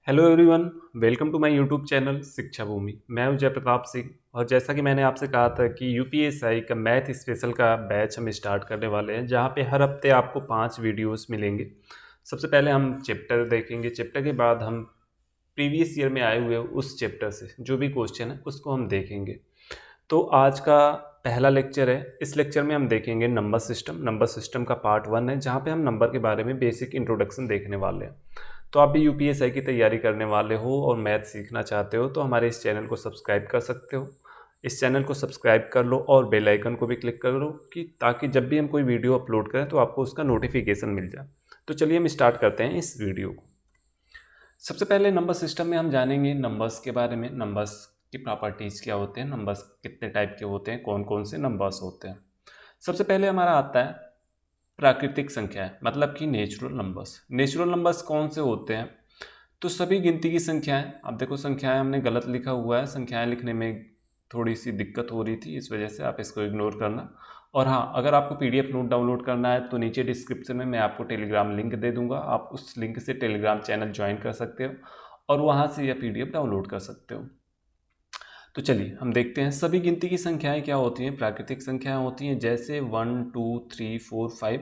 Hello everyone, welcome to my YouTube channel Shiksha Bhoomi. मैं हूं जयप्रताप सिंह और जैसा कि मैंने आपसे कहा था कि यूपीएसआई का मैथ स्पेशल का बैच हम स्टार्ट करने वाले हैं, जहां पे हर हफ्ते आपको 5 वीडियोस मिलेंगे। सबसे पहले हम चैप्टर देखेंगे, चैप्टर के बाद हम प्रीवियस ईयर में आए हुए उस चैप्टर से जो भी क्वेश्चन है उसको हम देखेंगे। तो आज का पहला लेक्चर है। इस लेक्चर में हम देखेंगे नंबर सिस्टम। नंबर सिस्टम का पार्ट 1 है, जहाँ पे हम नंबर के बारे में बेसिक इंट्रोडक्शन देखने वाले हैं। तो आप भी यूपीएसआई की तैयारी करने वाले हो और मैथ सीखना चाहते हो तो हमारे इस चैनल को सब्सक्राइब कर सकते हो। इस चैनल को सब्सक्राइब कर लो और बेल आइकन को भी क्लिक कर लो कि ताकि जब भी हम कोई वीडियो अपलोड करें तो आपको उसका नोटिफिकेशन मिल जाए। तो चलिए हम स्टार्ट करते हैं इस वीडियो को। सबसे पहले नंबर सिस्टम में हम जानेंगे नंबर्स के बारे में। नंबर्स की प्रॉपर्टीज़ क्या होते हैं, नंबर्स कितने टाइप के होते हैं, कौन कौन से नंबर्स होते हैं। सबसे पहले हमारा आता है प्राकृतिक संख्याएं, मतलब कि नेचुरल नंबर्स। नेचुरल नंबर्स कौन से होते हैं? तो सभी गिनती की संख्याएं। अब देखो, संख्याएं हमने गलत लिखा हुआ है, संख्याएं लिखने में थोड़ी सी दिक्कत हो रही थी, इस वजह से आप इसको इग्नोर करना। और हाँ, अगर आपको पीडीएफ नोट डाउनलोड करना है तो नीचे डिस्क्रिप्शन में मैं आपको टेलीग्राम लिंक दे दूंगा। आप उस लिंक से टेलीग्राम चैनल ज्वाइन कर सकते हो और वहाँ से यह पीडीएफ डाउनलोड कर सकते हो। तो चलिए हम देखते हैं सभी गिनती की संख्याएं क्या होती हैं। प्राकृतिक संख्याएं होती हैं जैसे 1 2 3 4 5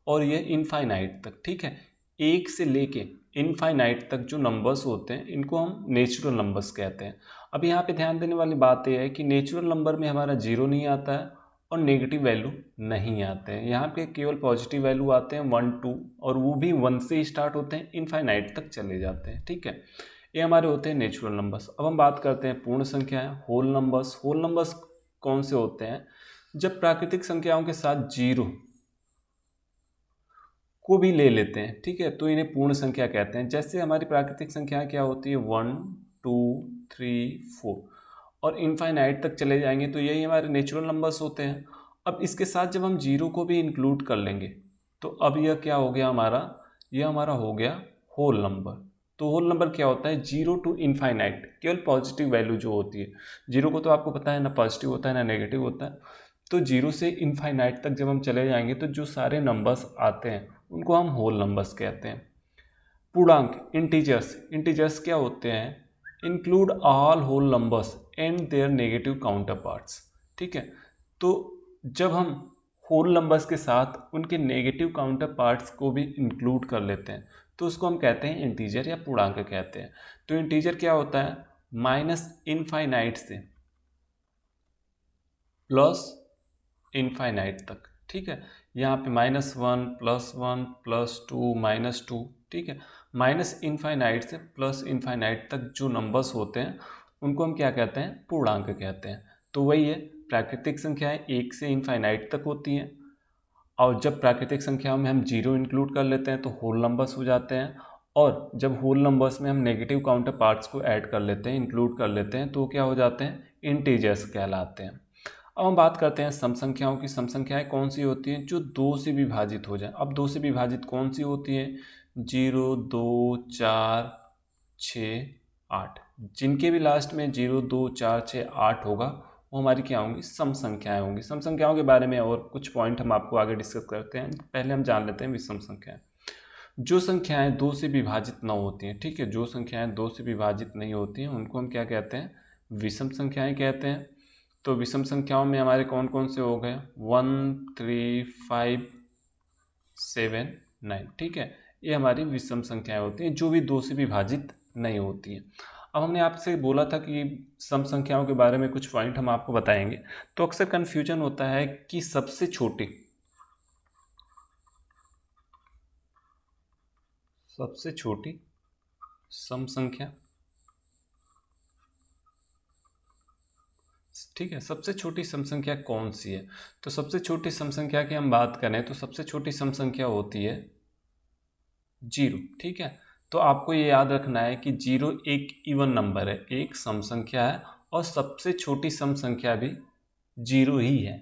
और ये इनफाइनाइट तक। ठीक है, एक से लेके इनफाइनाइट तक जो नंबर्स होते हैं इनको हम नेचुरल नंबर्स कहते हैं। अब यहाँ पे ध्यान देने वाली बात यह है कि नेचुरल नंबर में हमारा जीरो नहीं आता है और नेगेटिव वैल्यू नहीं आते हैं। यहाँ पे केवल पॉजिटिव वैल्यू आते हैं 1 2, और वो भी 1 से स्टार्ट होते हैं, इनफाइनाइट तक चले जाते हैं। ठीक है, ये हमारे होते हैं नेचुरल नंबर्स। अब हम बात करते हैं पूर्ण संख्याएं, होल नंबर्स। होल नंबर्स कौन से होते हैं? जब प्राकृतिक संख्याओं के साथ जीरो को भी ले लेते हैं, ठीक है, तो इन्हें पूर्ण संख्या कहते हैं। जैसे हमारी प्राकृतिक संख्या क्या होती है, 1 2 3 4 और इनफाइनाइट तक चले जाएंगे, तो यही हमारे नेचुरल नंबर्स होते हैं। अब इसके साथ जब हम जीरो को भी इंक्लूड कर लेंगे तो अब यह क्या हो गया हमारा, यह हमारा हो गया होल नंबर। तो होल नंबर क्या होता है? जीरो टू इनफाइनाइट, केवल पॉजिटिव वैल्यू जो होती है। जीरो को तो आपको पता है ना पॉजिटिव होता है ना नेगेटिव होता है। तो जीरो से इनफाइनाइट तक जब हम चले जाएंगे तो जो सारे नंबर्स आते हैं उनको हम होल नंबर्स कहते हैं। पूर्णांक, इंटीजर्स। इंटीजर्स क्या होते हैं? Include all whole numbers and their negative counterparts. ठीक है, तो जब हम होल नंबर्स के साथ उनके नेगेटिव काउंटर पार्ट्स को भी इंक्लूड कर लेते हैं तो उसको हम कहते हैं इंटीजर या पूर्णांक कहते हैं। तो इंटीजर क्या होता है? माइनस इनफाइनाइट से प्लस इनफाइनाइट तक। ठीक है, यहाँ पे -1 +1 +2 -2। ठीक है, माइनस इनफाइनाइट से प्लस इनफाइनाइट तक जो नंबर्स होते हैं उनको हम क्या कहते हैं? पूर्णांक कहते हैं। तो वही है, प्राकृतिक संख्याएं एक से इनफाइनाइट तक होती हैं और जब प्राकृतिक संख्याओं में हम जीरो इंक्लूड कर लेते हैं तो होल नंबर्स हो जाते हैं। और जब होल नंबर्स में हम नेगेटिव काउंटर पार्ट्स को ऐड कर लेते हैं, इंक्लूड कर लेते हैं, तो क्या हो जाते हैं? इंटीजर्स कहलाते हैं। अब हम बात करते हैं सम संख्याओं की। सम संख्याएं कौन सी होती हैं? जो दो से विभाजित हो जाए। अब दो से विभाजित कौन सी होती हैं? 0 2 4 6 8। जिनके भी लास्ट में 0 2 4 6 8 होगा वो हमारी क्या होंगी? सम संख्याएं होंगी। सम संख्याओं के बारे में और कुछ पॉइंट हम आपको आगे डिस्कस करते हैं। पहले हम जान लेते हैं विषम संख्याएं। जो संख्याएं दो से विभाजित न होती हैं, ठीक है, जो संख्याएं दो से विभाजित नहीं होती हैं उनको हम क्या कहते हैं? विषम संख्याएं कहते हैं। तो विषम संख्याओं में हमारे कौन कौन से हो गए? 1 3 5 7 9। ठीक है, ये हमारी विषम संख्याएं होती हैं जो भी दो से विभाजित नहीं होती हैं। अब हमने आपसे बोला था कि सम संख्याओं के बारे में कुछ पॉइंट हम आपको बताएंगे। तो अक्सर कन्फ्यूजन होता है कि सबसे छोटी सम संख्या, ठीक है, सबसे छोटी सम संख्या कौन सी है? तो सबसे छोटी सम संख्या की हम बात करें तो सबसे छोटी सम संख्या होती है जीरो। ठीक है, तो आपको ये याद रखना है कि जीरो एक इवन नंबर है, एक सम संख्या है और सबसे छोटी सम संख्या भी जीरो ही है।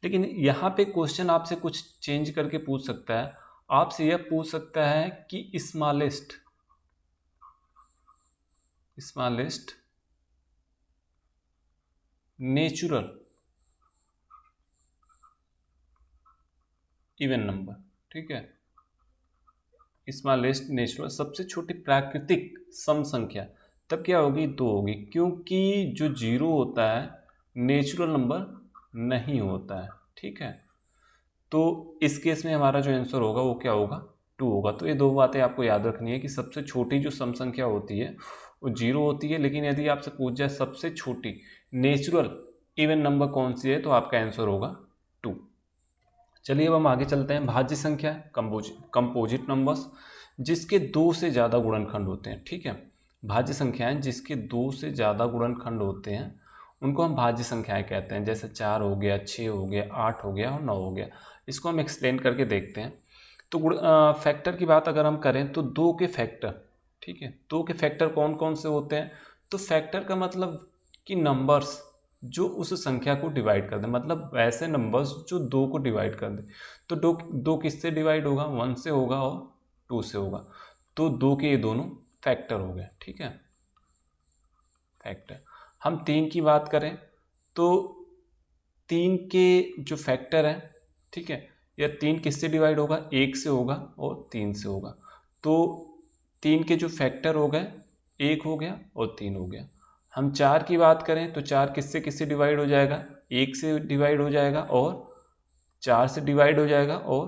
लेकिन यहाँ पे क्वेश्चन आपसे कुछ चेंज करके पूछ सकता है। आपसे यह पूछ सकता है कि स्मॉलेस्ट नेचुरल इवन नंबर। ठीक है, स्मॉलेस्ट नेचुरल, सबसे छोटी प्राकृतिक सम संख्या, तब क्या होगी? 2 होगी, क्योंकि जो 0 होता है नेचुरल नंबर नहीं होता है। ठीक है, तो इस केस में हमारा जो आंसर होगा वो क्या होगा? 2 होगा। तो ये दो बातें आपको याद रखनी है कि सबसे छोटी जो सम संख्या होती है वो 0 होती है, लेकिन यदि आपसे पूछ जाए सबसे छोटी नेचुरल इवन नंबर कौन सी है, तो आपका आंसर होगा 2। चलिए अब हम आगे चलते हैं। भाज्य संख्या, कंपोजिट नंबर्स, जिसके 2 से ज़्यादा गुणनखंड होते हैं। ठीक है, भाज्य संख्याएं जिसके 2 से ज़्यादा गुणनखंड होते हैं उनको हम भाज्य संख्याएं कहते हैं। जैसे 4 हो गया, 6 हो गया, 8 हो गया और 9 हो गया। इसको हम एक्सप्लेन करके देखते हैं। तो फैक्टर की बात अगर हम करें तो 2 के फैक्टर, ठीक है, 2 के फैक्टर कौन कौन से होते हैं? तो फैक्टर का मतलब कि नंबर्स जो उस संख्या को डिवाइड कर दे, मतलब वैसे नंबर्स जो 2 को डिवाइड कर दे। तो 2 किससे डिवाइड होगा? 1 से होगा और 2 से होगा। तो 2 के ये दोनों फैक्टर हो गए। ठीक है, फैक्टर। हम 3 की बात करें तो 3 के जो फैक्टर हैं, ठीक है, या 3 किससे डिवाइड होगा? 1 से होगा और 3 से होगा। तो 3 के जो फैक्टर हो गए, 1 हो गया और 3 हो गया। हम 4 की बात करें तो 4 किससे किससे डिवाइड हो जाएगा? 1 से डिवाइड हो जाएगा और 4 से डिवाइड हो जाएगा और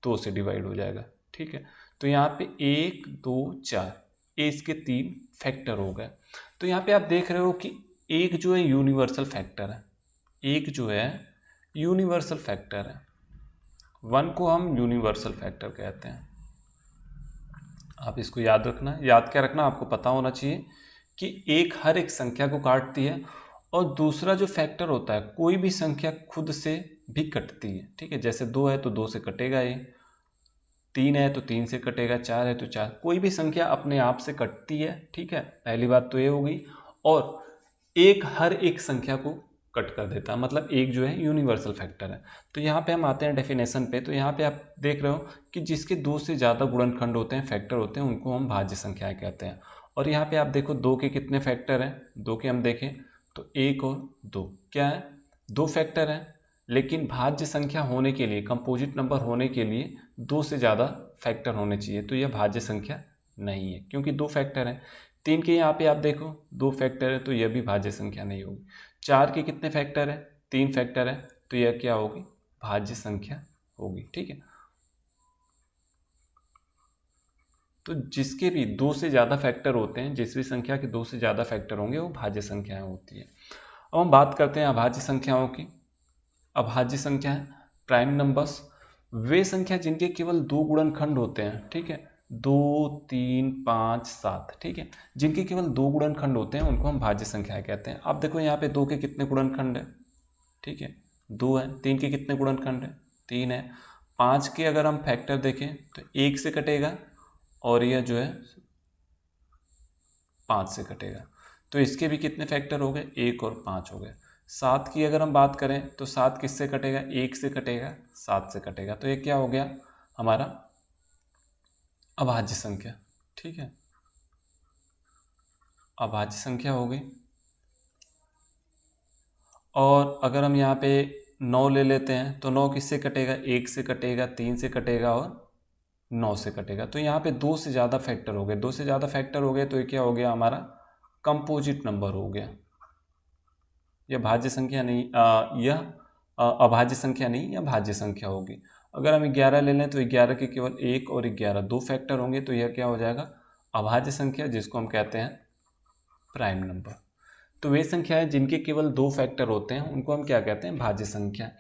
2 से डिवाइड हो जाएगा। ठीक है, तो यहाँ पे 1 2 4 ये इसके 3 फैक्टर हो गए। तो यहाँ पे आप देख रहे हो कि एक जो है यूनिवर्सल फैक्टर है, एक जो है यूनिवर्सल फैक्टर है। 1 को हम यूनिवर्सल फैक्टर कहते हैं। आप इसको याद रखना। याद क्या रखना? आपको पता होना चाहिए कि एक हर एक संख्या को काटती है और दूसरा जो फैक्टर होता है कोई भी संख्या खुद से भी कटती है। ठीक है, जैसे 2 है तो 2 से कटेगा, ये 3 है तो 3 से कटेगा, 4 है तो 4, कोई भी संख्या अपने आप से कटती है। ठीक है, पहली बात तो ये हो गई। और एक हर एक संख्या को कट कर देता है, मतलब एक जो है यूनिवर्सल फैक्टर है। तो यहाँ पे हम आते हैं डेफिनेशन पे। तो यहाँ पे आप देख रहे हो कि जिसके 2 से ज़्यादा गुणनखंड होते हैं, फैक्टर होते हैं, उनको हम भाज्य संख्याएं कहते हैं। और यहाँ पे आप देखो 2 के कितने फैक्टर हैं? 2 के हम देखें तो 1 और 2 क्या है? 2 फैक्टर हैं। लेकिन भाज्य संख्या होने के लिए, कंपोजिट नंबर होने के लिए 2 से ज़्यादा फैक्टर होने चाहिए। तो यह भाज्य संख्या नहीं है क्योंकि 2 फैक्टर हैं। 3 के यहाँ पे आप देखो 2 फैक्टर है तो यह भी भाज्य संख्या नहीं होगी। 4 के कितने फैक्टर है? 3 फैक्टर है, तो यह क्या होगी? भाज्य संख्या होगी। ठीक है, तो जिसके भी 2 से ज़्यादा फैक्टर होते हैं, जिस भी संख्या के 2 से ज़्यादा फैक्टर होंगे वो भाज्य संख्याएं होती है। अब हम बात करते हैं अभाज्य संख्याओं की। अभाज्य संख्या है प्राइम नंबर्स, वे संख्या जिनके केवल 2 गुणनखंड होते हैं। ठीक है, 2 3 5 7, ठीक है, जिनके केवल 2 गुणनखंड होते हैं उनको हम भाज्य संख्याएं कहते हैं। आप देखो यहाँ पे 2 के कितने गुणनखंड है? ठीक है, 2 है। 3 के कितने गुणनखंड है? 3 है। 5 के अगर हम फैक्टर देखें तो 1 से कटेगा और यह जो है 5 से कटेगा। तो इसके भी कितने फैक्टर हो गए? 1 और 5 हो गए। 7 की अगर हम बात करें तो 7 किससे कटेगा? 1 से कटेगा, 7 से कटेगा। तो ये क्या हो गया? हमारा अभाज्य संख्या। ठीक है, अभाज्य संख्या हो गई। और अगर हम यहाँ पे 9 ले लेते हैं तो 9 किससे कटेगा? 1 से कटेगा, 3 से कटेगा और 9 से कटेगा। तो यहाँ पे 2 से ज़्यादा फैक्टर हो गए। 2 से ज़्यादा फैक्टर हो गए तो ये क्या हो गया? हमारा कंपोजिट नंबर हो गया। यह भाज्य संख्या नहीं, यह अभाज्य संख्या नहीं, यह भाज्य संख्या होगी। अगर हम 11 ले लें तो 11 के केवल 1 और 11 2 फैक्टर होंगे तो यह क्या हो जाएगा? अभाज्य संख्या, जिसको हम कहते हैं प्राइम नंबर। तो वे संख्याएं जिनके केवल 2 फैक्टर होते हैं उनको हम क्या कहते हैं? भाज्य संख्या।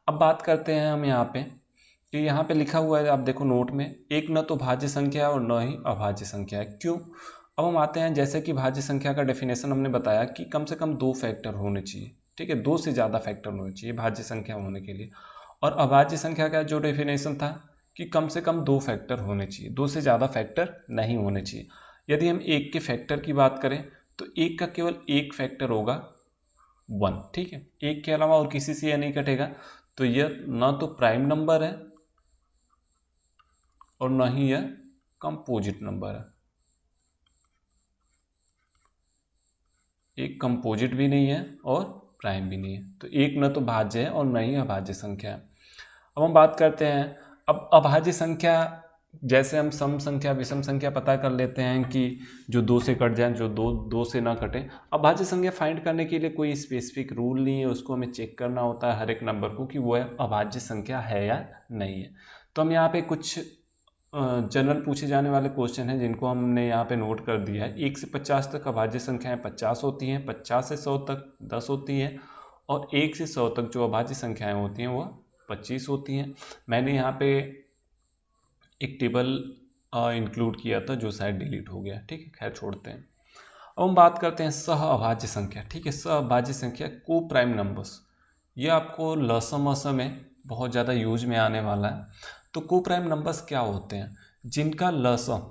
अब बात करते हैं हम यहाँ पे कि यहाँ पे लिखा हुआ है, आप देखो नोट में, एक न तो भाज्य संख्या है और न ही अभाज्य संख्या है। क्यों? अब हम आते हैं, जैसे कि भाज्य संख्या का डेफिनेशन हमने बताया कि कम से कम 2 फैक्टर होने चाहिए। ठीक है, 2 से ज़्यादा फैक्टर होने चाहिए भाज्य संख्या होने के लिए। और अभाज्य संख्या का जो डेफिनेशन था कि कम से कम 2 फैक्टर होने चाहिए, 2 से ज़्यादा फैक्टर नहीं होने चाहिए। यदि हम 1 के फैक्टर की बात करें तो 1 का केवल 1 फैक्टर होगा 1। ठीक है, 1 के अलावा और किसी से यह नहीं कटेगा। तो यह ना तो प्राइम नंबर है और ना ही यह कंपोजिट नंबर है। एक कंपोजिट भी नहीं है और प्राइम भी नहीं है। तो एक न तो भाज्य है और न ही अभाज्य संख्या है। अब हम बात करते हैं, अब अभाज्य संख्या जैसे हम सम संख्या विषम संख्या पता कर लेते हैं कि जो दो से कट जाए, जो दो से ना कटे। अभाज्य संख्या फाइंड करने के लिए कोई स्पेसिफिक रूल नहीं है, उसको हमें चेक करना होता है हर एक नंबर को कि वह अभाज्य संख्या है या नहीं है। तो हम यहाँ पे कुछ जनरल पूछे जाने वाले क्वेश्चन हैं जिनको हमने यहाँ पे नोट कर दिया है। 1 से 50 तक अभाज्य संख्याएं 50 होती हैं, 50 से 100 तक 10 होती हैं, और 1 से 100 तक जो अभाज्य संख्याएं होती हैं वह 25 होती हैं। मैंने यहाँ पे एक टेबल इंक्लूड किया था जो शायद डिलीट हो गया, ठीक है, खैर छोड़ते हैं। अब हम बात करते हैं सह अभाज्य संख्या, ठीक है। सह अभाज्य संख्या को प्राइम नंबर्स, ये आपको लसम असम में बहुत ज़्यादा यूज में आने वाला है। तो को प्राइम नंबर्स क्या होते हैं? जिनका लसम,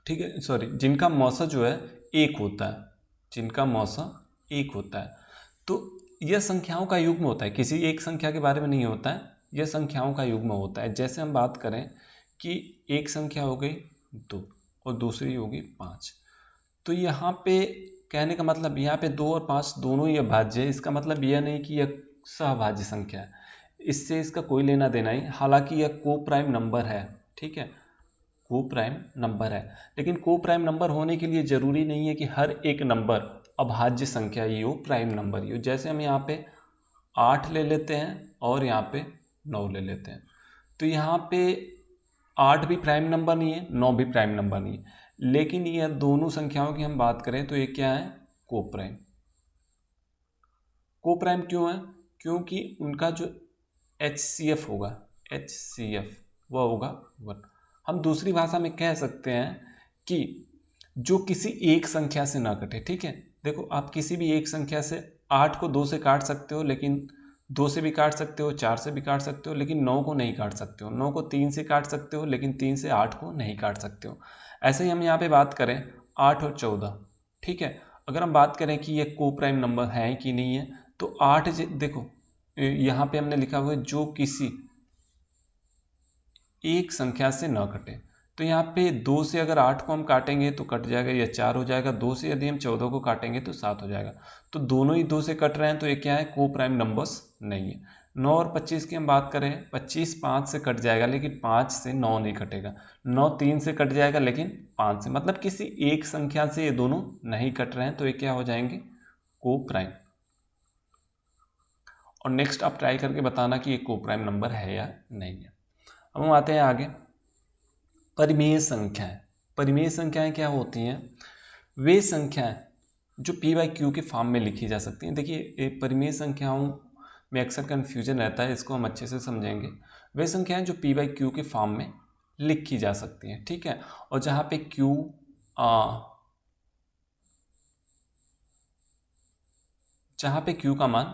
ठीक है, सॉरी, जिनका मौसा जो है एक होता है, जिनका मौसा एक होता है। तो यह संख्याओं का युग्म होता है, किसी एक संख्या के बारे में नहीं होता है, यह संख्याओं का युग्म होता है। जैसे हम बात करें कि एक संख्या हो गई 2 और दूसरी हो गई 5, तो यहाँ पे कहने का मतलब यहाँ पे 2 और 5 दोनों ही अभाज्य है। इसका मतलब यह नहीं कि यह सहभाज्य संख्या है, इससे इसका कोई लेना देना ही। हालांकि यह को प्राइम नंबर है, ठीक है, को प्राइम नंबर है, लेकिन को प्राइम नंबर होने के लिए ज़रूरी नहीं है कि हर एक नंबर अभाज्य संख्या ही हो, प्राइम नंबर ही हो। जैसे हम यहाँ पे 8 ले लेते हैं और यहाँ पे 9 ले लेते हैं, तो यहाँ पे 8 भी प्राइम नंबर नहीं है, 9 भी प्राइम नंबर नहीं है, लेकिन ये दोनों संख्याओं की हम बात करें तो ये क्या है? को प्राइम। को प्राइम क्यों है? क्योंकि उनका जो HCF होगा, HCF वह होगा 1। हम दूसरी भाषा में कह सकते हैं कि जो किसी एक संख्या से ना कटे, ठीक है। देखो, आप किसी भी एक संख्या से 8 को 2 से काट सकते हो, लेकिन 2 से भी काट सकते हो, 4 से भी काट सकते हो, लेकिन 9 को नहीं काट सकते हो। 9 को 3 से काट सकते हो, लेकिन 3 से 8 को नहीं काट सकते हो। ऐसे ही हम यहाँ पे बात करें 8 और 14, ठीक है। अगर हम बात करें कि ये को प्राइम नंबर है कि नहीं है, तो 8 देखो यहाँ पे हमने लिखा हुआ है जो किसी एक संख्या से न कटे। तो यहाँ पे 2 से अगर 8 को हम काटेंगे तो कट जाएगा, या 4 हो जाएगा। 2 से यदि हम 14 को काटेंगे तो 7 हो जाएगा। तो दोनों ही 2 से कट रहे हैं, तो ये क्या है? को प्राइम नंबर्स नहीं है। 9 और 25 की हम बात करें, 25 5 से कट जाएगा, लेकिन 5 से 9 नहीं कटेगा। 9 3 से कट जाएगा, लेकिन 5 से, मतलब किसी एक संख्या से ये दोनों नहीं कट रहे हैं, तो ये क्या हो जाएंगे? को प्राइम। और नेक्स्ट आप ट्राई करके बताना कि ये को प्राइम नंबर है या नहीं है। अब हम आते हैं आगे, परिमेय संख्याएं। परिमेय संख्याएं क्या होती हैं? वे संख्याएं जो p/q के फॉर्म में लिखी जा सकती हैं। देखिए, परिमेय संख्याओं में अक्सर कन्फ्यूजन रहता है, इसको हम अच्छे से समझेंगे। वे संख्याएं जो p/q के फॉर्म में लिखी जा सकती हैं, ठीक है। और जहाँ पे q का मान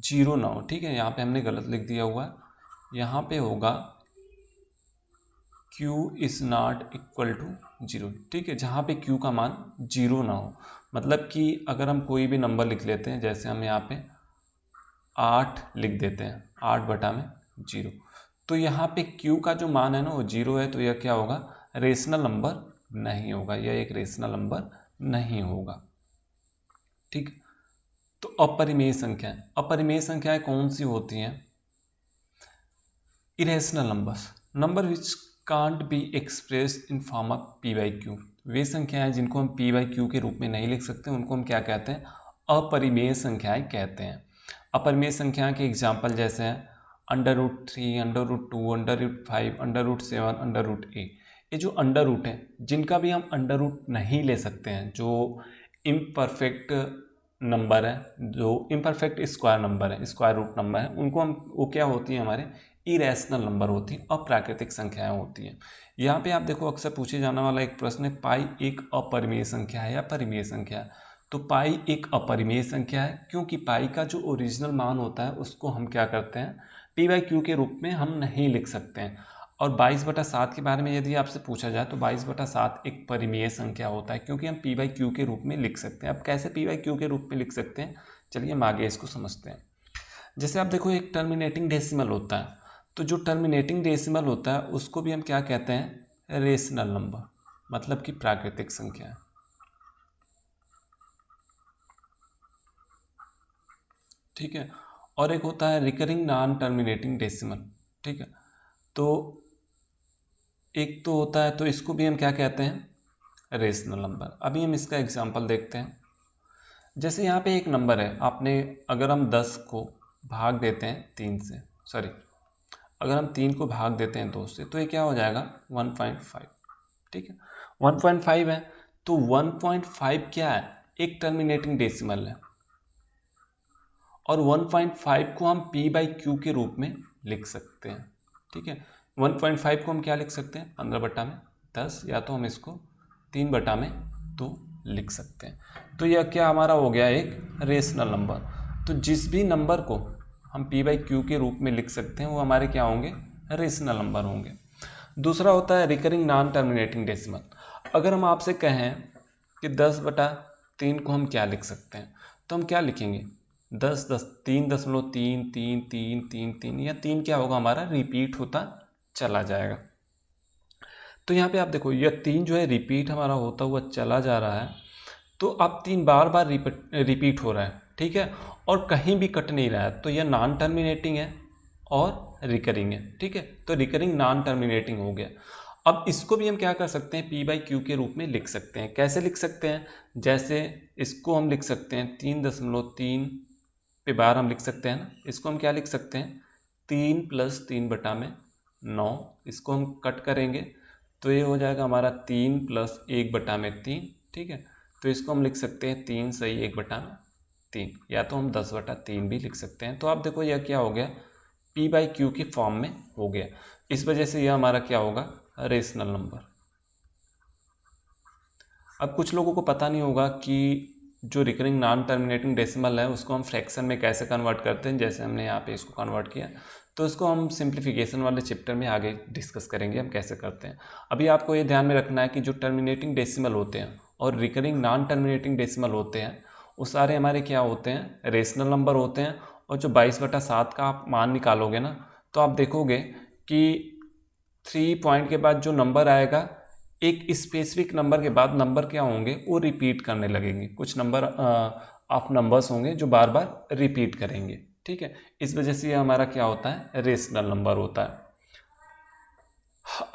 0 ना हो, ठीक है, यहाँ पे हमने गलत लिख दिया हुआ है। यहाँ पे होगा q is not equal to 0, ठीक है, जहाँ पे q का मान 0 ना हो। मतलब कि अगर हम कोई भी नंबर लिख लेते हैं, जैसे हम यहाँ पे 8 लिख देते हैं, 8/0, तो यहाँ पे q का जो मान है ना वो 0 है, तो यह क्या होगा? रेशनल नंबर नहीं होगा, यह एक रेशनल नंबर नहीं होगा, ठीक। तो अपरिमेय संख्याएं, अपरिमेय संख्याएं कौन सी होती हैं? Irrational numbers, number which can't be express in form of p/q। वे संख्याएं जिनको हम p/q के रूप में नहीं लिख सकते, उनको हम क्या कहते हैं? अपरिमेय संख्याएं कहते हैं। अपरिमेय संख्याएं के एग्जाम्पल जैसे हैं √3, √2, √5, √7, √8। ये जो अंडर रूट है, जिनका भी हम अंडर रूट नहीं ले सकते हैं, जो इम्परफेक्ट नंबर है, जो इम्परफेक्ट स्क्वायर नंबर है, स्क्वायर रूट नंबर है, उनको हम, वो क्या होती है? हमारे इरेशनल नंबर होती हैं, अप्राकृतिक संख्याएं होती हैं। यहाँ पे आप देखो, अक्सर पूछे जाने वाला एक प्रश्न है, पाई एक अपरिमेय संख्या है या परिमेय संख्या है? तो पाई एक अपरिमेय संख्या है, क्योंकि पाई का जो ओरिजिनल मान होता है उसको हम क्या करते हैं? p/q के रूप में हम नहीं लिख सकते हैं। और 22/7 के बारे में यदि आपसे पूछा जाए तो 22/7 एक परिमेय संख्या होता है, क्योंकि हम p/q के रूप में लिख सकते हैं। अब कैसे p/q के रूप में लिख सकते हैं, चलिए हम आगे इसको समझते हैं। जैसे आप देखो, एक टर्मिनेटिंग डेसिमल होता है, तो जो टर्मिनेटिंग डेसिमल होता है उसको भी हम क्या कहते हैं? रेशनल नंबर, मतलब कि प्राकृतिक संख्या, ठीक है। और एक होता है रिकरिंग नॉन टर्मिनेटिंग डेसिमल, ठीक है। तो एक तो होता है, तो इसको भी हम क्या कहते हैं, रेशनल नंबर। अभी हम इसका एग्जांपल देखते हैं। जैसे यहाँ पे एक नंबर है, आपने अगर हम 10 को भाग देते हैं 3 से, सॉरी, अगर हम 3 को भाग देते हैं 2 से, तो ये क्या हो जाएगा 1.5। ठीक है, 1.5 है। तो 1.5 क्या है, एक टर्मिनेटिंग डेसिमल है, और 1.5 को हम p/q के रूप में लिख सकते हैं। ठीक है, 1.5 को हम क्या लिख सकते हैं, 15/10, या तो हम इसको 3/2 लिख सकते हैं। तो यह क्या हमारा हो गया, एक रेशनल नंबर। तो जिस भी नंबर को हम p/q के रूप में लिख सकते हैं वो हमारे क्या होंगे, रेशनल नंबर होंगे। दूसरा होता है रिकरिंग नॉन टर्मिनेटिंग डेसिमल। अगर हम आपसे कहें कि 10/3 को हम क्या लिख सकते हैं, तो हम क्या लिखेंगे, 3.3 या 3 क्या होगा हमारा, रिपीट होता चला जाएगा। तो यहाँ पे आप देखो, यह 3 जो है रिपीट हमारा होता हुआ चला जा रहा है। तो अब 3 बार बार रिपीट हो रहा है, ठीक है, और कहीं भी कट नहीं रहा है, तो यह नॉन टर्मिनेटिंग है और रिकरिंग है। ठीक है, तो रिकरिंग नॉन टर्मिनेटिंग हो गया। अब इसको भी हम क्या कर सकते हैं, p/q के रूप में लिख सकते हैं। कैसे लिख सकते हैं, जैसे इसको हम लिख सकते हैं 3.3 पे बार हम लिख सकते हैं ना, इसको हम क्या लिख सकते हैं, 3 + 3/9। इसको हम कट करेंगे तो ये हो जाएगा हमारा 3 + 1/3। ठीक है, तो इसको हम लिख सकते हैं 3 सही 1/3, या तो हम 10/3 भी लिख सकते हैं। तो आप देखो यह क्या हो गया, p/q के फॉर्म में हो गया। इस वजह से यह हमारा क्या होगा, रेशनल नंबर। अब कुछ लोगों को पता नहीं होगा कि जो रिकरिंग नॉन टर्मिनेटिंग डेसिमल है उसको हम फ्रैक्शन में कैसे कन्वर्ट करते हैं, जैसे हमने यहाँ पे इसको कन्वर्ट किया। तो इसको हम सिंप्लीफिकेशन वाले चैप्टर में आगे डिस्कस करेंगे हम कैसे करते हैं। अभी आपको ये ध्यान में रखना है कि जो टर्मिनेटिंग डेसिमल होते हैं और रिकरिंग नॉन टर्मिनेटिंग डेसिमल होते हैं वो सारे हमारे क्या होते हैं, रेशनल नंबर होते हैं। और जो 22/7 का आप मान निकालोगे ना, तो आप देखोगे कि 3 पॉइंट के बाद जो नंबर आएगा, एक स्पेसिफिक नंबर के बाद नंबर क्या होंगे, वो रिपीट करने लगेंगे। कुछ नंबर ऑफ नंबर्स होंगे जो बार बार रिपीट करेंगे। ठीक है, इस वजह से ये हमारा क्या होता है, रेशनल नंबर होता है।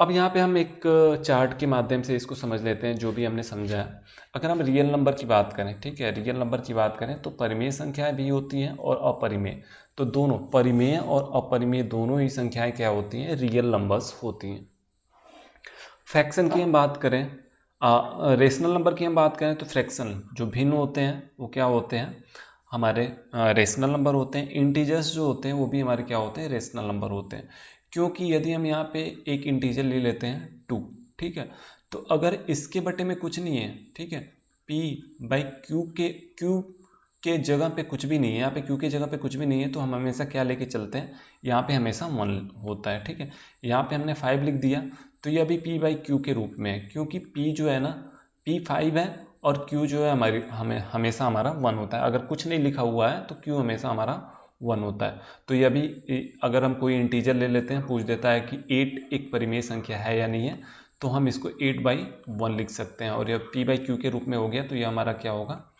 अब यहाँ पे हम एक चार्ट के माध्यम से इसको समझ लेते हैं जो भी हमने समझा है। अगर हम रियल नंबर की बात करें, ठीक है, रियल नंबर की बात करें तो परिमेय संख्याएं भी होती हैं और अपरिमेय। तो दोनों परिमेय और अपरिमेय दोनों ही संख्याएं क्या होती हैं, रियल नंबर्स होती हैं। फ्रैक्शन की हम बात करें, रेशनल नंबर की हम बात करें तो फ्रैक्शन जो भिन्न होते हैं वो क्या होते हैं, हमारे रेशनल नंबर होते हैं। इंटीजर्स जो होते हैं वो भी हमारे क्या होते हैं, रेशनल नंबर होते हैं। क्योंकि यदि हम यहाँ पे एक इंटीजर ले लेते हैं 2, ठीक है, तो अगर इसके बटे में कुछ नहीं है, ठीक है, p/q के जगह पे कुछ भी नहीं है, यहाँ पे q के जगह पे कुछ भी नहीं है, तो हम हमेशा क्या लेके चलते हैं, यहाँ पे हमेशा 1 होता है। ठीक है, यहाँ पे हमने 5 लिख दिया तो ये अभी p/q के रूप में है, क्योंकि p जो है ना, p 5 है और q जो है हमेशा हमारा 1 होता है। अगर कुछ नहीं लिखा हुआ है तो q हमेशा हमारा 1 होता है। तो ये अभी अगर हम कोई इंटीजर ले लेते हैं, पूछ देता है कि 8 एक परिमेय संख्या है या नहीं है, तो हम इसको 8/1 लिख सकते हैं, और यह p/q के रूप में हो गया, तो यह हमारा क्या होगा,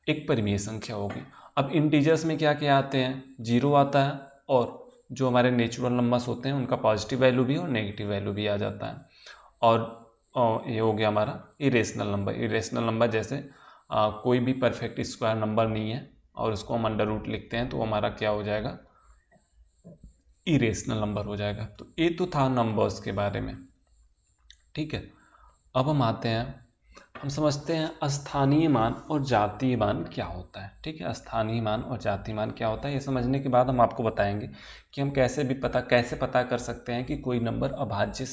एक परिमेय संख्या होगी। अब इंटीजर्स में क्या क्या आते हैं, 0 आता है, और जो हमारे नेचुरल नंबर्स होते हैं उनका पॉजिटिव वैल्यू भी और नेगेटिव वैल्यू भी आ जाता है। और ये हो गया हमारा इरेशनल नंबर। इरेशनल नंबर जैसे कोई भी परफेक्ट स्क्वायर नंबर नहीं है और उसको हम अंडर रूट लिखते हैं, तो हमारा क्या हो जाएगा, इरेशनल नंबर हो जाएगा। तो ये तो था नंबर्स के बारे में। ठीक है, अब हम आते हैं, हम समझते हैं अस्थानीय मान और जातीय मान क्या होता है। ठीक है, अस्थानीय मान और जातीय मान क्या होता है, ये समझने के बाद हम आपको बताएंगे कि हम कैसे पता कर सकते हैं कि कोई नंबर अभाज्य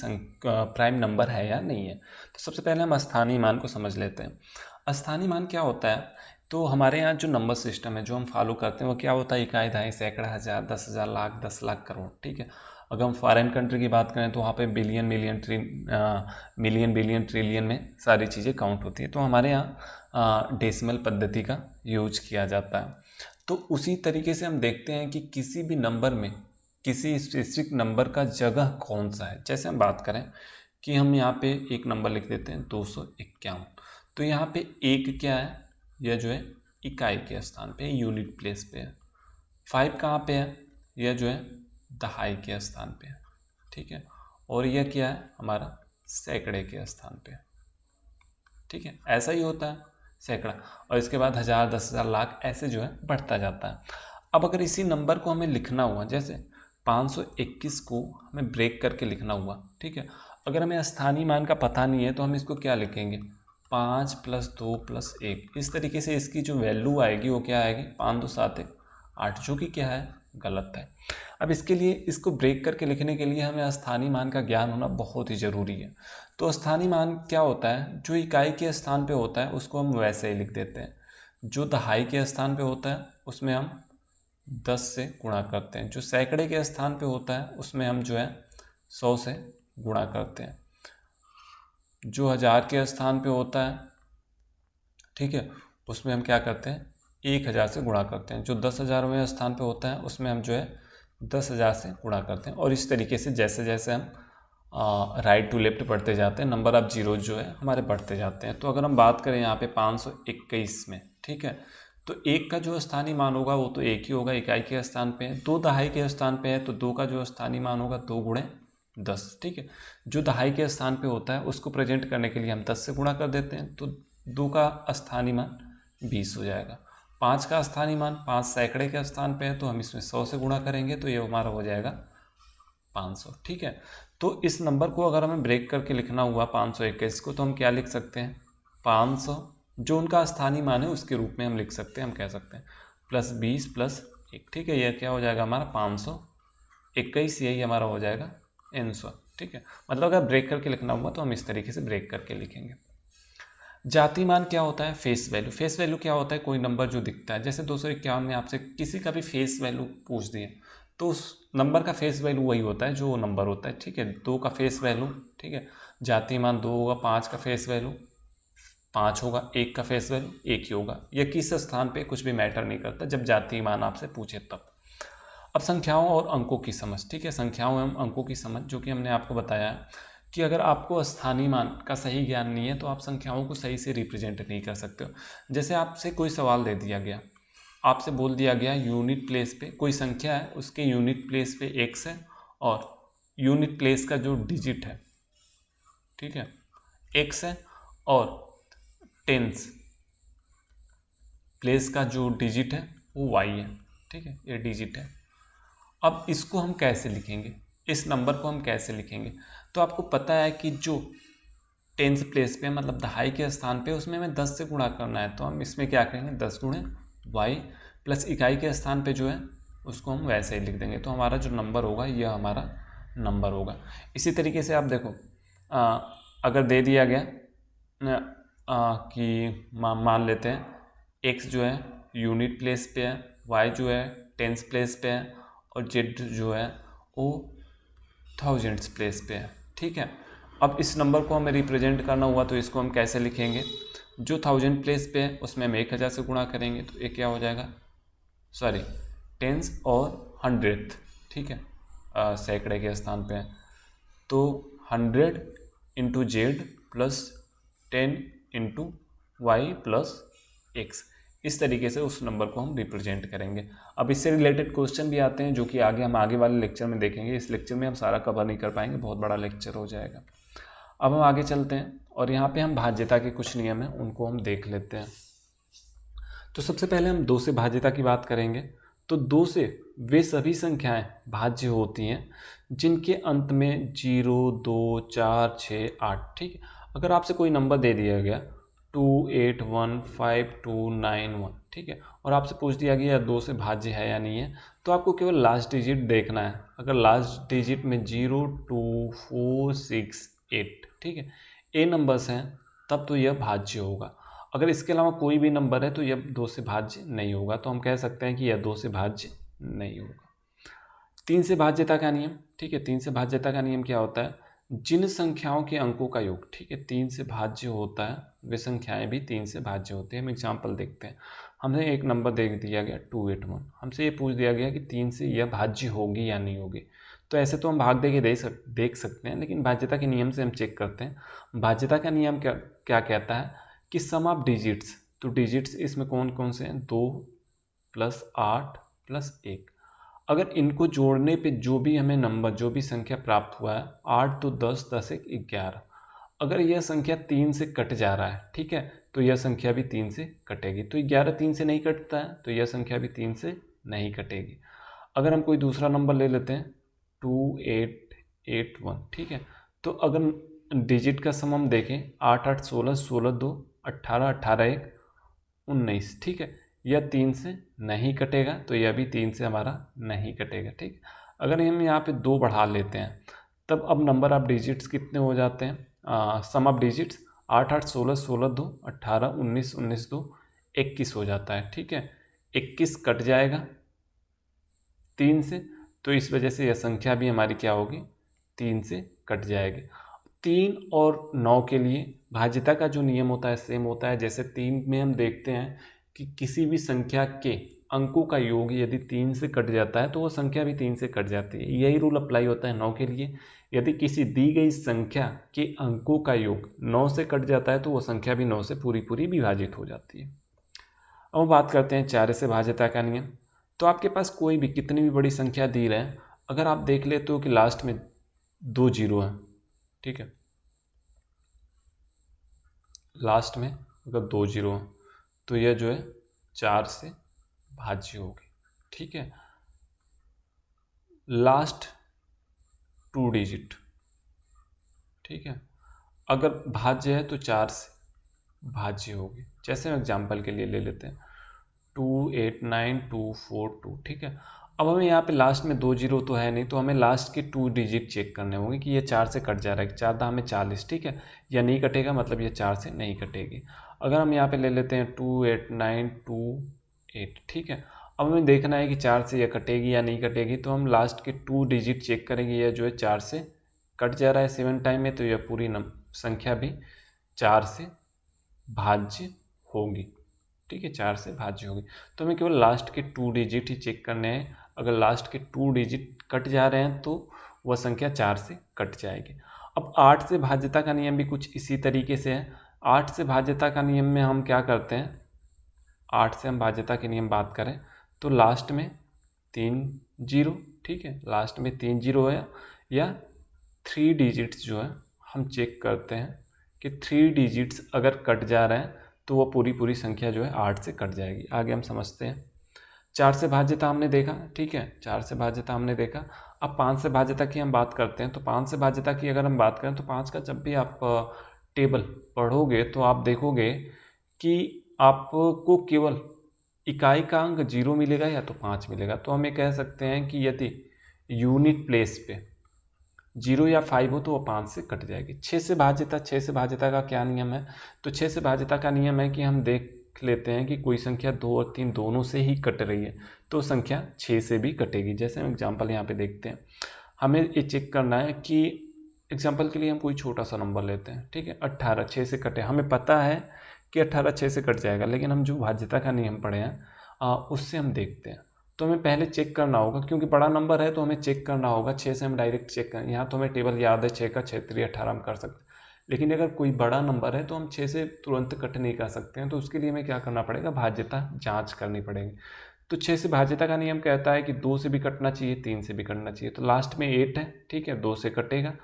प्राइम नंबर है या नहीं है। तो सबसे पहले हम अस्थानीय मान को समझ लेते हैं। अस्थानीय मान क्या होता है, तो हमारे यहाँ जो नंबर सिस्टम है जो हम फॉलो करते हैं वो क्या होता है, इकाई, दहाई, सैकड़ा, हज़ार, 10,000, लाख, 10 लाख, करोड़। ठीक है, अगर हम फॉरेन कंट्री की बात करें तो वहाँ पे बिलियन, मिलियन, बिलियन, ट्रिलियन में सारी चीज़ें काउंट होती है। तो हमारे यहाँ डेसिमल पद्धति का यूज किया जाता है। तो उसी तरीके से हम देखते हैं कि किसी भी नंबर में किसी स्पेसिफिक नंबर का जगह कौन सा है। जैसे हम बात करें कि हम यहाँ पे एक नंबर लिख देते हैं 251, तो यहाँ पे एक क्या है, यह जो है इकाई के स्थान पे, यूनिट प्लेस पे है। 5 कहाँ पे है, यह जो है दहाई के स्थान पे है। ठीक है, और यह क्या है, हमारा सैकड़े के स्थान पे, ठीक है, ऐसा ही होता है सैकड़ा, और इसके बाद 1000, 10,000, लाख, ऐसे जो है बढ़ता जाता है। अब अगर इसी नंबर को हमें लिखना हुआ, जैसे 521 को हमें ब्रेक करके लिखना हुआ, ठीक है, अगर हमें स्थानीय मान का पता नहीं है तो हम इसको क्या लिखेंगे, 5 + 2 + 1, इस तरीके से इसकी जो वैल्यू आएगी वो क्या आएगी, 5 2 7 1 8, जो कि क्या है, गलत है। अब इसके लिए, इसको ब्रेक करके लिखने के लिए हमें स्थानीय मान का ज्ञान होना बहुत ही ज़रूरी है। तो स्थानीय मान क्या होता है, जो इकाई के स्थान पे होता है उसको हम वैसे ही लिख देते हैं, जो दहाई के स्थान पे होता है उसमें हम 10 से गुणा करते हैं, जो सैकड़े के स्थान पे होता है उसमें हम जो है 100 से गुणा करते हैं, जो 1000 के स्थान पे होता है, ठीक है, उसमें हम क्या करते हैं, 1000 से गुणा करते हैं, जो 10,000वें स्थान पे होता है उसमें हम जो है 10,000 से गुणा करते हैं। और इस तरीके से जैसे जैसे हम राइट टू लेफ्ट बढ़ते जाते हैं, नंबर ऑफ जीरो जो है हमारे बढ़ते जाते हैं। तो अगर हम बात करें यहाँ पे 521 में, ठीक है, तो 1 का जो स्थानीय मान होगा वो तो 1 ही होगा, इकाई के स्थान पे है। 2 दहाई के स्थान पे है तो 2 का जो स्थानीय मान होगा 2 × 10, ठीक है, जो दहाई के स्थान पे होता है उसको प्रेजेंट करने के लिए हम 10 से गुणा कर देते हैं, तो 2 का स्थानीय मान 20 हो जाएगा। 5 का स्थानीय मान, 5 सैकड़े के स्थान पे है तो हम इसमें 100 से गुणा करेंगे तो ये हमारा हो जाएगा 500, ठीक है। तो इस नंबर को अगर हमें ब्रेक करके लिखना हुआ 521 को, तो हम क्या लिख सकते हैं, 500 जो उनका स्थानीय मान है उसके रूप में हम लिख सकते हैं, हम कह सकते हैं +20 + 1, ठीक है, यह क्या हो जाएगा हमारा 521, यही हमारा हो जाएगा आंसर, ठीक है। मतलब अगर ब्रेक करके लिखना हुआ तो हम इस तरीके से ब्रेक करके लिखेंगे। जाति मान क्या होता है, फेस वैल्यू। फेस वैल्यू क्या होता है, कोई नंबर जो दिखता है, जैसे 251 में आपसे किसी का भी फेस वैल्यू पूछ दिए तो उस नंबर का फेस वैल्यू वही होता है जो नंबर होता है, ठीक है। 2 का फेस वैल्यू, ठीक है, जाति मान 2 होगा, 5 का फेस वैल्यू 5 होगा, 1 का फेस वैल्यू 1 ही होगा। यह किस स्थान पे कुछ भी मैटर नहीं करता जब जाति मान आपसे पूछे तब। अब संख्याओं और अंकों की समझ, ठीक है, संख्याओं एवं अंकों की समझ, जो कि हमने आपको बताया कि अगर आपको स्थानीय मान का सही ज्ञान नहीं है तो आप संख्याओं को सही से रिप्रेजेंट नहीं कर सकते हो। जैसे आपसे कोई सवाल दे दिया गया, आपसे बोल दिया गया यूनिट प्लेस पे कोई संख्या है, उसके यूनिट प्लेस पे x है और यूनिट प्लेस का जो डिजिट है, ठीक है, x है और टेंस प्लेस का जो डिजिट है वो y है, ठीक है, ये डिजिट है। अब इसको हम कैसे लिखेंगे, इस नंबर को हम कैसे लिखेंगे, तो आपको पता है कि जो टेंस प्लेस पे मतलब दहाई के स्थान पे उसमें हमें 10 से गुणा करना है, तो हम इसमें क्या करेंगे, 10 × y प्लस इकाई के स्थान पे जो है उसको हम वैसे ही लिख देंगे, तो हमारा जो नंबर होगा यह हमारा नंबर होगा। इसी तरीके से आप देखो, अगर दे दिया गया कि मान लेते हैं x जो है यूनिट प्लेस पे है, y जो है टेंस प्लेस पे है और z जो है वो थाउजेंड्स प्लेस पे है, ठीक है। अब इस नंबर को हमें रिप्रेजेंट करना हुआ तो इसको हम कैसे लिखेंगे, जो 1000 प्लेस पे है उसमें हम 1000 से गुणा करेंगे तो ये क्या हो जाएगा, सॉरी टेंस और 100th, ठीक है, सैकड़े के स्थान पे है तो 100 × z + 10 × y + x, इस तरीके से उस नंबर को हम रिप्रेजेंट करेंगे। अब इससे रिलेटेड क्वेश्चन भी आते हैं जो कि हम आगे वाले लेक्चर में देखेंगे। इस लेक्चर में हम सारा कवर नहीं कर पाएंगे, बहुत बड़ा लेक्चर हो जाएगा। अब हम आगे चलते हैं और यहाँ पे हम भाज्यता के कुछ नियम हैं उनको हम देख लेते हैं। तो सबसे पहले हम 2 से भाज्यता की बात करेंगे। तो 2 से वे सभी संख्याएं भाज्य होती हैं जिनके अंत में 0, 2, 4, 6, 8, ठीक है। अगर आपसे कोई नंबर दे दिया गया 2815291, ठीक है, और आपसे पूछ दिया गया 2 से भाज्य है या नहीं है, तो आपको केवल लास्ट डिजिट देखना है। अगर लास्ट डिजिट में 0, 2, 4, 6, 8, ठीक है, ए नंबर्स हैं तब तो यह भाज्य होगा। अगर इसके अलावा कोई भी नंबर है तो यह 2 से भाज्य नहीं होगा, तो हम कह सकते हैं कि यह 2 से भाज्य नहीं होगा। 3 से भाज्यता का नियम, ठीक है, 3 से भाज्यता का नियम क्या होता है, जिन संख्याओं के अंकों का योग, ठीक है, 3 से भाज्य होता है वे संख्याएं भी 3 से भाज्य होती है। हम एग्जाम्पल देखते हैं। हमें एक नंबर दे दिया गया 281, हमसे ये पूछ दिया गया कि 3 से यह भाज्य होगी या नहीं होगी। तो ऐसे तो हम भाग दे के देख सकते हैं, लेकिन भाज्यता के नियम से हम चेक करते हैं। भाज्यता का नियम क्या कहता है कि सम ऑफ डिजिट्स, तो डिजिट्स इसमें कौन कौन से हैं, 2 + 8 + 1, अगर इनको जोड़ने पे जो भी हमें नंबर, जो भी संख्या प्राप्त हुआ है, 8 तो 10, 10 1 11, अगर यह संख्या 3 से कट जा रहा है, ठीक है, तो यह संख्या भी 3 से कटेगी। तो 11 3 से नहीं कटता है, तो यह संख्या भी 3 से नहीं कटेगी। अगर हम कोई दूसरा नंबर ले लेते हैं 2881, ठीक है, तो अगर डिजिट का सम हम देखें 8 8 16 16 2 18 18 1 19, ठीक है, यह 3 से नहीं कटेगा, तो यह भी 3 से हमारा नहीं कटेगा, ठीक। अगर हम यहाँ पे 2 बढ़ा लेते हैं, तब अब नंबर ऑफ डिजिट्स कितने हो जाते हैं, सम ऑफ डिजिट्स 8 8 16 16 2 18 19 19 2 21 हो जाता है, ठीक है। 21 कट जाएगा 3 से, तो इस वजह से यह संख्या भी हमारी क्या होगी, 3 से कट जाएगी। 3 और 9 के लिए भाज्यता का जो नियम होता है सेम होता है। जैसे 3 में हम देखते हैं कि किसी भी संख्या के अंकों का योग यदि 3 से कट जाता है तो वो संख्या भी 3 से कट जाती है। यही रूल अप्लाई होता है 9 के लिए। यदि किसी दी गई संख्या के अंकों का योग 9 से कट जाता है तो वो संख्या भी 9 से पूरी पूरी विभाजित हो जाती है। अब बात करते हैं 4 से भाज्यता का नियम। तो आपके पास कोई भी कितनी भी बड़ी संख्या दी रहे हैं, अगर आप देख लेते हो कि लास्ट में 2 जीरो है, ठीक है, लास्ट में अगर 2 जीरो है तो यह जो है 4 से भाज्य होगी, ठीक है। लास्ट 2 डिजिट, ठीक है, अगर भाज्य है तो 4 से भाज्य होगी। जैसे हम एग्जाम्पल के लिए ले लेते हैं 289242, ठीक है। अब हमें यहाँ पे लास्ट में 2 जीरो तो है नहीं, तो हमें लास्ट के 2 डिजिट चेक करने होंगे कि ये 4 से कट जा रहा है। 4 दा हमें 40, ठीक है, या नहीं कटेगा, मतलब ये 4 से नहीं कटेगी। अगर हम यहाँ पे ले लेते हैं 28928, ठीक है। अब हमें देखना है कि 4 से यह कटेगी या नहीं कटेगी, तो हम लास्ट के 2 डिजिट चेक करेंगे। यह जो है 4 से कट जा रहा है 7 टाइम में, तो यह पूरी संख्या भी 4 से भाज्य होगी, ठीक है, 4 से भाज्य होगी। तो हमें केवल लास्ट के 2 डिजिट ही चेक करने हैं। अगर लास्ट के 2 डिजिट कट जा रहे हैं तो वह संख्या 4 से कट जाएगी। अब 8 से भाज्यता का नियम भी कुछ इसी तरीके से है। 8 से भाज्यता का नियम में हम क्या करते हैं, 8 से हम भाज्यता के नियम बात करें तो लास्ट में 3 जीरो, ठीक है, लास्ट में 3 जीरो है, या 3 डिजिट्स जो है हम चेक करते हैं कि 3 डिजिट्स अगर कट जा रहे हैं तो वो पूरी पूरी संख्या जो है 8 से कट जाएगी। आगे हम समझते हैं। 4 से भाज्यता हमने देखा, ठीक है, 4 से भाज्यता हमने देखा। अब 5 से भाज्यता की हम बात करते हैं। तो 5 से भाज्यता की अगर हम बात करें तो 5 का जब भी आप टेबल पढ़ोगे तो आप देखोगे कि आपको केवल इकाई का अंक 0 मिलेगा या तो 5 मिलेगा। तो हम ये कह सकते हैं कि यदि यूनिट प्लेस पे 0 या 5 हो तो वो 5 से कट जाएगी। 6 से भाज्यता, 6 से भाज्यता का क्या नियम है, तो 6 से भाज्यता का नियम है कि हम देख लेते हैं कि कोई संख्या 2 और 3 दोनों से ही कट रही है तो संख्या 6 से भी कटेगी। जैसे हम एग्जांपल यहाँ पे देखते हैं, हमें ये चेक करना है कि एग्जांपल के लिए हम कोई छोटा सा नंबर लेते हैं, ठीक है, 18 6 से कटे। हमें पता है कि 18 6 से कट जाएगा, लेकिन हम जो भाज्यता का नियम पढ़े हैं उससे हम देखते हैं। तो हमें पहले चेक करना होगा, क्योंकि बड़ा नंबर है तो हमें चेक करना होगा। 6 से हम डायरेक्ट चेक करें, यहाँ तो हमें टेबल याद है 6 का 6 3 18 हम कर सकते हैं। लेकिन अगर कोई बड़ा नंबर है तो हम 6 से तुरंत कट नहीं कर सकते हैं, तो उसके लिए हमें क्या करना पड़ेगा, भाज्यता जांच करनी पड़ेगी। तो 6 से भाज्यता का नियम कहता है कि 2 से भी कटना चाहिए, 3 से भी कटना चाहिए। तो लास्ट में 8 है, ठीक है, 2 से कटेगा।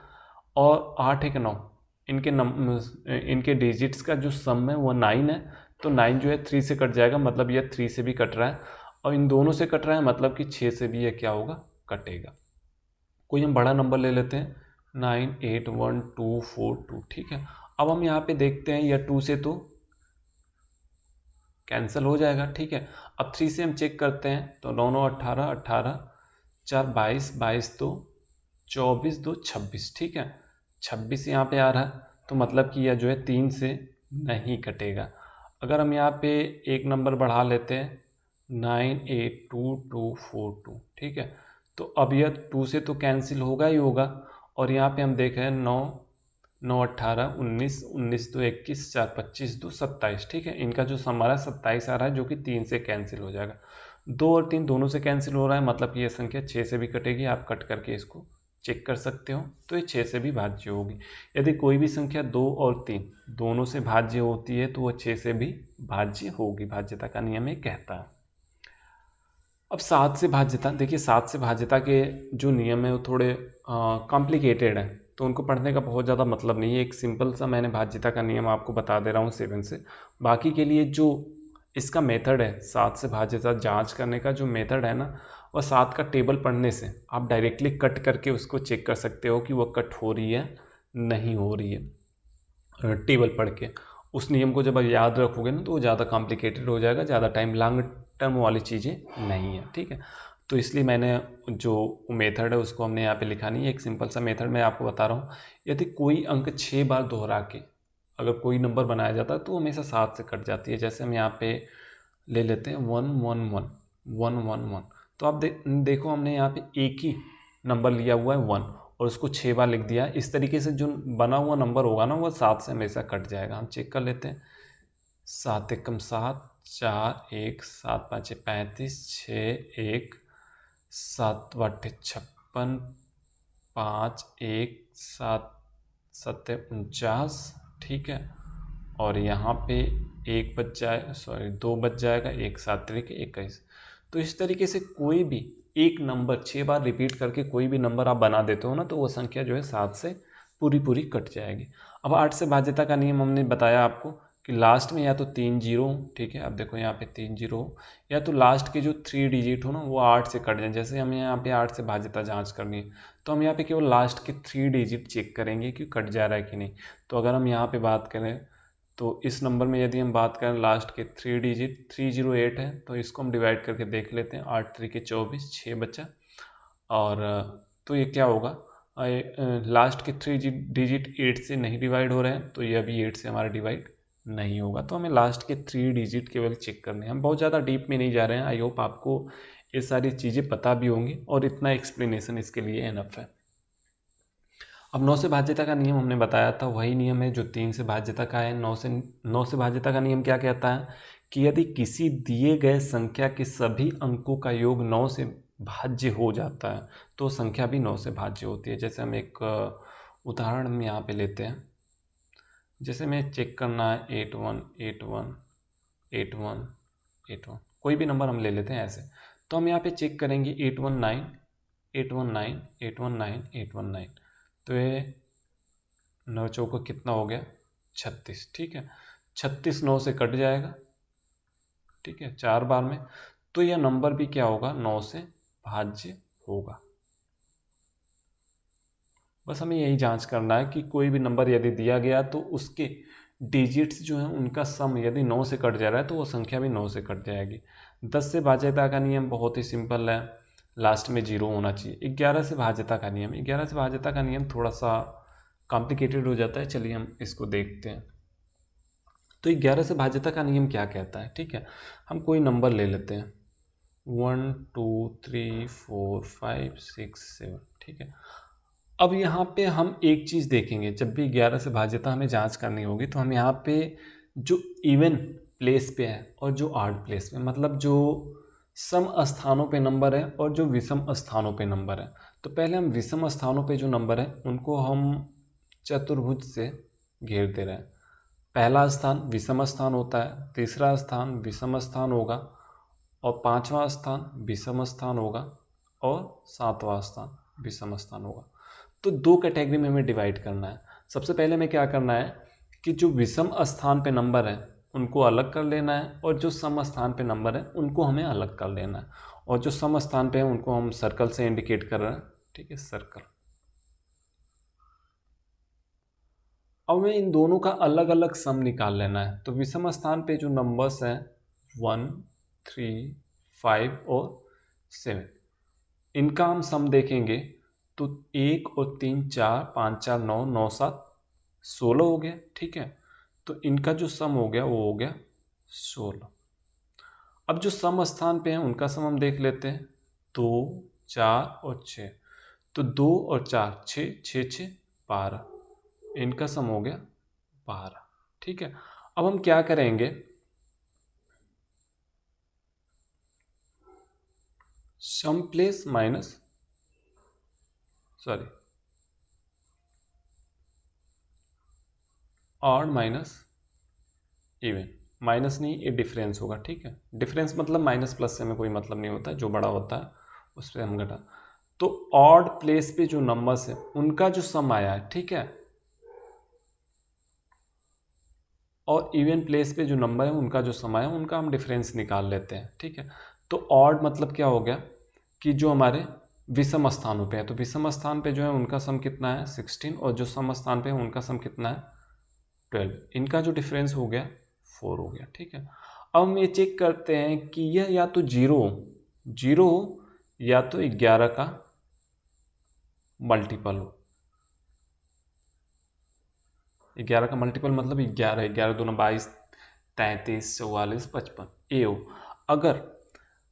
और 8 1 9, इनके डिजिट्स का जो सम है वो 9 है, तो 9 जो है 3 से कट जाएगा, मतलब यह 3 से भी कट रहा है। और इन दोनों से कट रहा है, मतलब कि 6 से भी यह क्या होगा, कटेगा। कोई हम बड़ा नंबर ले लेते हैं 981242, ठीक है। अब हम यहाँ पे देखते हैं यह 2 से तो कैंसिल हो जाएगा, ठीक है। अब 3 से हम चेक करते हैं तो 9 9 18 18 4 22 22 2 24 2 26, ठीक है, 26 यहाँ पे आ रहा है, तो मतलब कि यह जो है 3 से नहीं कटेगा। अगर हम यहाँ पे एक नंबर बढ़ा लेते हैं 982242, ठीक है, तो अब यह 2 से तो कैंसिल होगा ही होगा। और यहाँ पे हम देख रहे हैं 9 9 18 19 19 2 21 4 25 2 27, ठीक है, इनका जो सम आ रहा है 27 आ रहा है, जो कि 3 से कैंसिल हो जाएगा। 2 और 3 दोनों से कैंसिल हो रहा है, मतलब कि यह संख्या 6 से भी कटेगी। आप कट करके इसको चेक कर सकते हो, तो ये 6 से भी भाज्य होगी। यदि कोई भी संख्या 2 और 3 दोनों से भाज्य होती है तो वह 6 से भी भाज्य होगी, भाज्यता का नियम ये कहता है। अब 7 से भाज्यता देखिए, 7 से भाज्यता के जो नियम है वो थोड़े कॉम्प्लिकेटेड है। तो उनको पढ़ने का बहुत ज़्यादा मतलब नहीं है। एक सिंपल सा मैंने भाज्यता का नियम आपको बता दे रहा हूँ 7 से। बाकी के लिए जो इसका मेथड है 7 से भाज्यता जांच करने का जो मेथड है ना, वह 7 का टेबल पढ़ने से आप डायरेक्टली कट करके उसको चेक कर सकते हो कि वह कट हो रही है नहीं हो रही है। टेबल पढ़ के उस नियम को जब आप याद रखोगे ना तो वो ज़्यादा कॉम्प्लिकेटेड हो जाएगा, ज़्यादा टाइम लॉन्ग टर्म वाली चीज़ें नहीं है, ठीक है। तो इसलिए मैंने जो मेथड है उसको हमने यहाँ पे लिखा नहीं है। एक सिंपल सा मेथड मैं आपको बता रहा हूँ। यदि कोई अंक 6 बार दोहरा के अगर कोई नंबर बनाया जाता है तो हमेशा 7 से कट जाती है। जैसे हम यहाँ पे ले लेते हैं 111 तो आप देखो हमने यहाँ पे एक ही नंबर लिया हुआ है 1 और उसको 6 बार लिख दिया। इस तरीके से जो बना हुआ नंबर होगा ना वह 7 से हमेशा कट जाएगा। हम चेक कर लेते हैं। 7 एकम 7, 4 1, 7 5 35, 6 1, 7 8 56, 5 1, 7 7 49, ठीक है। और यहाँ पे एक बच जाए, सॉरी 2 बच जाएगा, 1 7 3 21। तो इस तरीके से कोई भी एक नंबर 6 बार रिपीट करके कोई भी नंबर आप बना देते हो ना तो वो संख्या जो है 7 से पूरी पूरी कट जाएगी। अब 8 से भाज्यता का नियम हमने बताया आपको कि लास्ट में या तो 3 जीरो, ठीक है। अब देखो यहाँ पे 3 जीरो या तो लास्ट के जो 3 डिजिट हो ना वो 8 से कट जाए। जैसे हमें यहाँ पे 8 से भाज्यता जांच करनी है तो हम यहाँ पे केवल लास्ट के 3 डिजिट चेक करेंगे कि कट जा रहा है कि नहीं। तो अगर हम यहाँ पे बात करें तो इस नंबर में यदि हम बात करें लास्ट के 3 डिजिट 308 है तो इसको हम डिवाइड करके देख लेते हैं। 8 3 24, 6 बचा। और तो ये क्या होगा, लास्ट के 3 डिजिट 8 से नहीं डिवाइड हो रहे हैं तो ये अभी 8 से हमारा डिवाइड नहीं होगा। तो हमें लास्ट के 3 डिजिट केवल चेक करने हैं। हम बहुत ज़्यादा डीप में नहीं जा रहे हैं। आई होप आपको ये सारी चीज़ें पता भी होंगी और इतना एक्सप्लेनेशन इसके लिए इनफ है। अब 9 से भाज्यता का नियम हमने बताया था, वही नियम है जो 3 से भाज्यता का है। 9 से भाज्यता का नियम क्या कहता है कि यदि किसी दिए गए संख्या के सभी अंकों का योग 9 से भाज्य हो जाता है तो संख्या भी 9 से भाज्य होती है। जैसे हम एक उदाहरण हम यहाँ पे लेते हैं। जैसे मैं चेक करना है 81 81 81 81, कोई भी नंबर हम ले लेते हैं ऐसे। तो हम यहाँ पे चेक करेंगे 819 819 819 819, तो ये 9 चौका कितना हो गया 36, ठीक है। 36 9 से कट जाएगा, ठीक है, 4 बार में। तो यह नंबर भी क्या होगा 9 से भाज्य होगा। बस हमें यही जांच करना है कि कोई भी नंबर यदि दिया गया तो उसके डिजिट्स जो हैं उनका सम यदि 9 से कट जा रहा है तो वो संख्या भी 9 से कट जाएगी। 10 से भाज्यता का नियम बहुत ही सिंपल है, लास्ट में 0 होना चाहिए। 11 से भाज्यता का नियम, 11 से भाज्यता का नियम थोड़ा सा कॉम्प्लिकेटेड हो जाता है। चलिए हम इसको देखते हैं। तो 11 से भाज्यता का नियम क्या कहता है, ठीक है। हम कोई नंबर ले लेते हैं 1 2 3 4 5 6 7, ठीक है। अब यहाँ पे हम एक चीज़ देखेंगे, जब भी 11 से भाज्यता हमें जांच करनी होगी तो हम यहाँ पे जो इवन प्लेस पे है और जो ऑड प्लेस पे, मतलब जो सम स्थानों पे नंबर है और जो विषम स्थानों पे नंबर है। तो पहले हम विषम स्थानों पे जो नंबर है उनको हम चतुर्भुज से घेर दे रहे हैं। पहला स्थान विषम स्थान होता है, तीसरा स्थान विषम स्थान होगा और पांचवा स्थान विषम स्थान होगा और सातवां स्थान विषम स्थान होगा। तो 2 कैटेगरी में हमें डिवाइड करना है। सबसे पहले हमें क्या करना है कि जो विषम स्थान पे नंबर है उनको अलग कर लेना है और जो सम स्थान पे नंबर है उनको हमें अलग कर लेना है। और जो सम स्थान पे है उनको हम सर्कल से इंडिकेट कर रहे हैं, ठीक है, सर्कल। अब हमें इन दोनों का अलग अलग सम निकाल लेना है। तो विषम स्थान पे जो नंबर्स हैं 1 3 5 और 7, इनका हम सम देखेंगे तो 1 और 3 4 5 4 9 9 7 16 हो गया, ठीक है। तो इनका जो सम हो गया वो हो गया 16। अब जो सम स्थान पे हैं उनका सम हम देख लेते हैं 2 4 और 6। तो 2 और 4 6 6 6 12, इनका सम हो गया 12, ठीक है। अब हम क्या करेंगे, सम place minus, sorry, odd minus even, minus नहीं ये डिफरेंस होगा, ठीक है। डिफरेंस मतलब माइनस प्लस से हमें कोई मतलब नहीं होता, जो बड़ा होता है उस पर हम घटा। तो ऑड प्लेस पे जो नंबर्स है उनका जो सम आया है, ठीक है, और इवन प्लेस पे जो नंबर है उनका जो सम आया उनका हम डिफरेंस निकाल लेते हैं, ठीक है। तो ऑड मतलब क्या हो गया कि जो हमारे विषम स्थानों पे है, तो विषम स्थान पे जो है उनका सम कितना है 16, और जो सम स्थान पे है उनका सम कितना है 12, इनका जो डिफरेंस हो गया 4 हो गया, ठीक है। अब हम ये चेक करते हैं कि यह या तो जीरो हो या तो 11 का मल्टीपल हो। 11 का मल्टीपल मतलब 11, 11 दूना 22, 33, 44, 55 ए हो। अगर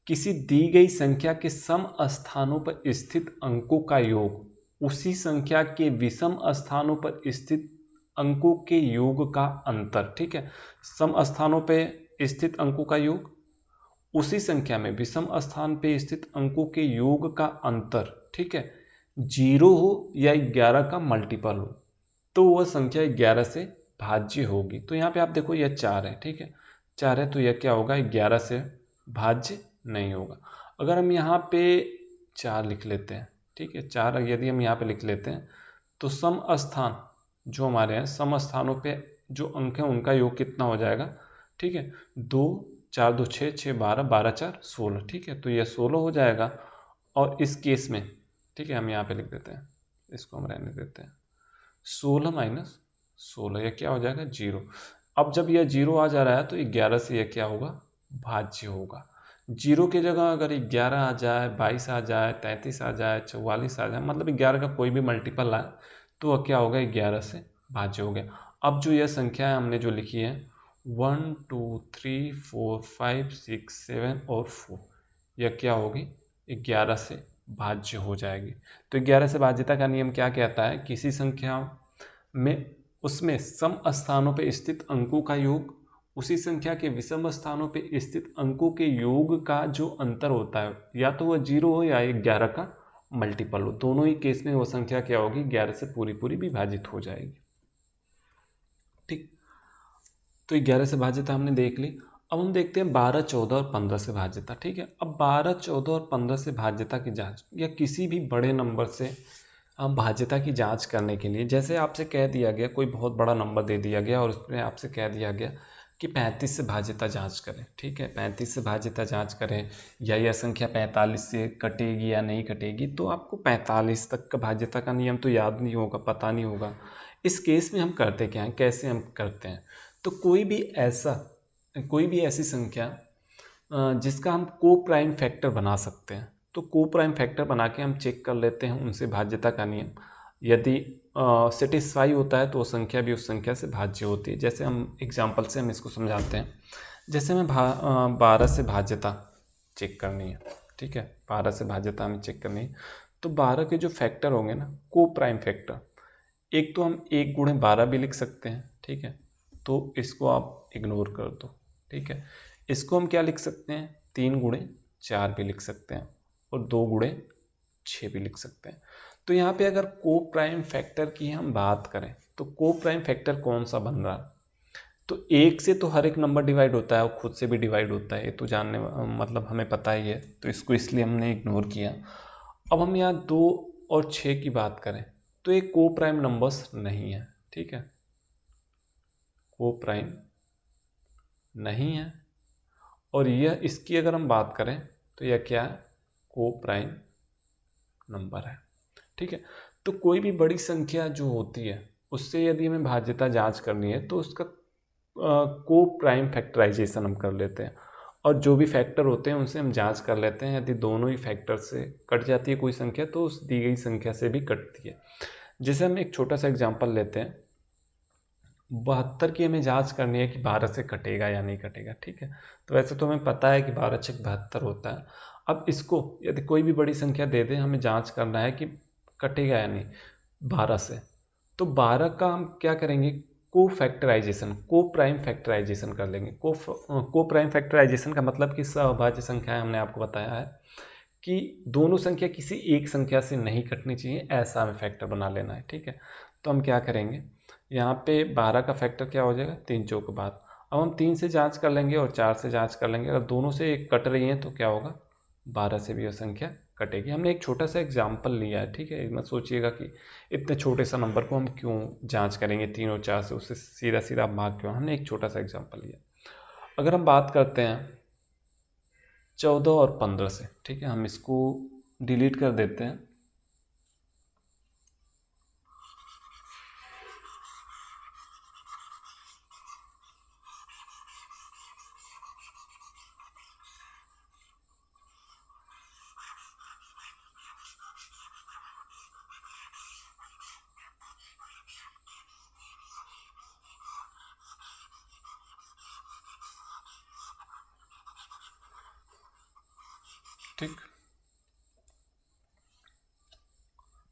किसी दी गई संख्या के सम स्थानों पर स्थित अंकों का योग उसी संख्या के विषम स्थानों पर स्थित अंकों के योग का अंतर, ठीक है, सम स्थानों पे स्थित अंकों का योग उसी संख्या में विषम स्थान पे स्थित अंकों के योग का अंतर, ठीक है, 0 हो या 11 का मल्टीपल हो, तो वह संख्या 11 से भाज्य होगी। तो यहाँ पे आप देखो यह 4 है, ठीक है, 4 है तो यह क्या होगा 11 से भाज्य नहीं होगा। अगर हम यहाँ पे 4 लिख लेते हैं, ठीक है, 4 यदि हम यहाँ पे लिख लेते हैं तो सम स्थान जो हमारे हैं सम स्थानों पे जो अंक हैं उनका योग कितना हो जाएगा, ठीक है, 2 4 2 6 6 12 12 4 16, ठीक है, तो यह 16 हो जाएगा। और इस केस में, ठीक है, हम यहाँ पे लिख देते हैं, इसको हम रहने देते हैं, 16 माइनस 16 यह क्या हो जाएगा 0। अब जब यह 0 आ जा रहा है तो 11 से यह क्या होगा भाज्य होगा। 0 की जगह अगर 11 आ जाए, 22 आ जाए, 33 आ जाए, 44 आ जाए, मतलब 11 का कोई भी मल्टीपल आए तो वह क्या होगा 11 से भाज्य हो गया। अब जो यह संख्या है हमने जो लिखी है 1 2 3 4 5 6 7 और 4, यह क्या होगी 11 से भाज्य हो जाएगी। तो 11 से भाज्यता का नियम क्या कहता है, किसी संख्या में उसमें सम स्थानों पर स्थित अंकों का योग उसी संख्या के विषम स्थानों पर स्थित अंकों के योग का जो अंतर होता है या तो वह 0 हो या 11 का मल्टीपल हो, दोनों ही केस में वो संख्या क्या होगी 11 से पूरी पूरी विभाजित हो जाएगी, ठीक। तो 11 से भाज्यता हमने देख ली। अब हम देखते हैं 12, 14 और 15 से भाज्यता, ठीक है। अब 12, 14 और 15 से भाज्यता की जांच या किसी भी बड़े नंबर से हम भाज्यता की जांच करने के लिए, जैसे आपसे कह दिया गया कोई बहुत बड़ा नंबर दे दिया गया और उसमें आपसे कह दिया गया कि 35 से भाज्यता जांच करें, ठीक है, 35 से भाज्यता जांच करें या यह संख्या 45 से कटेगी या नहीं कटेगी, तो आपको 45 तक का भाज्यता का नियम तो याद नहीं होगा, पता नहीं होगा। इस केस में हम करते क्या हैं, कैसे हम करते हैं, तो कोई भी ऐसी संख्या जिसका हम को प्राइम फैक्टर बना सकते हैं, तो को प्राइम फैक्टर बना के हम चेक कर लेते हैं उनसे भाज्यता का नियम, यदि सेटिस्फाई होता है तो वो संख्या भी उस संख्या से भाज्य होती है। जैसे हम एग्जांपल से हम इसको समझाते हैं, जैसे हमें 12 से भाज्यता चेक करनी है, ठीक है, 12 से भाज्यता हमें चेक करनी है, तो 12 के जो फैक्टर होंगे ना को प्राइम फैक्टर, एक तो हम 1 गुणे 12 भी लिख सकते हैं, ठीक है, तो इसको आप इग्नोर कर दो, ठीक है। इसको हम क्या लिख सकते हैं 3 गुणे 4 भी लिख सकते हैं और 2 गुणे 6 भी लिख सकते हैं। तो यहाँ पे अगर को प्राइम फैक्टर की हम बात करें तो को प्राइम फैक्टर कौन सा बन रहा है, तो 1 से तो हर एक नंबर डिवाइड होता है और खुद से भी डिवाइड होता है, ये तो जानने मतलब हमें पता ही है, तो इसको इसलिए हमने इग्नोर किया। अब हम यहाँ 2 और 6 की बात करें तो ये को प्राइम नंबर्स नहीं है, ठीक है, को प्राइम नहीं है। और यह इसकी अगर हम बात करें तो यह क्या है को प्राइम नंबर है, ठीक है। तो कोई भी बड़ी संख्या जो होती है उससे यदि हमें भाज्यता जांच करनी है तो उसका को प्राइम फैक्टराइजेशन हम कर लेते हैं और जो भी फैक्टर होते हैं उनसे हम जांच कर लेते हैं, यदि दोनों ही फैक्टर से कट जाती है कोई संख्या तो उस दी गई संख्या से भी कटती है। जैसे हम एक छोटा सा एग्जांपल लेते हैं, 72 की हमें जांच करनी है कि 12 से कटेगा या नहीं कटेगा, ठीक है, तो वैसे तो हमें पता है कि 12 छक 72 होता है। अब इसको यदि कोई भी बड़ी संख्या दे दें, हमें जांच करना है कि कटेगा या नहीं 12 से, तो 12 का हम क्या करेंगे को फैक्टराइजेशन, को प्राइम फैक्टराइजेशन कर लेंगे। को प्राइम फैक्टराइजेशन का मतलब कि सहभाज्य संख्याएं हमने आपको बताया है कि दोनों संख्या किसी एक संख्या से नहीं कटनी चाहिए, ऐसा हमें फैक्टर बना लेना है, ठीक है। तो हम क्या करेंगे यहाँ पे 12 का फैक्टर क्या हो जाएगा 3 चौक बाद। अब हम 3 से जांच कर लेंगे और 4 से जांच कर लेंगे, अगर दोनों से एक कट रही हैं तो क्या होगा 12 से भी वह संख्या कटेगी। हमने एक छोटा सा एग्जाम्पल लिया है, ठीक है। मत सोचिएगा कि इतने छोटे सा नंबर को हम क्यों जांच करेंगे 3 और 4 से, उससे सीधा सीधा भाग क्यों। हमने एक छोटा सा एग्जाम्पल लिया। अगर हम बात करते हैं 14 और 15 से, ठीक है, हम इसको डिलीट कर देते हैं। ठीक,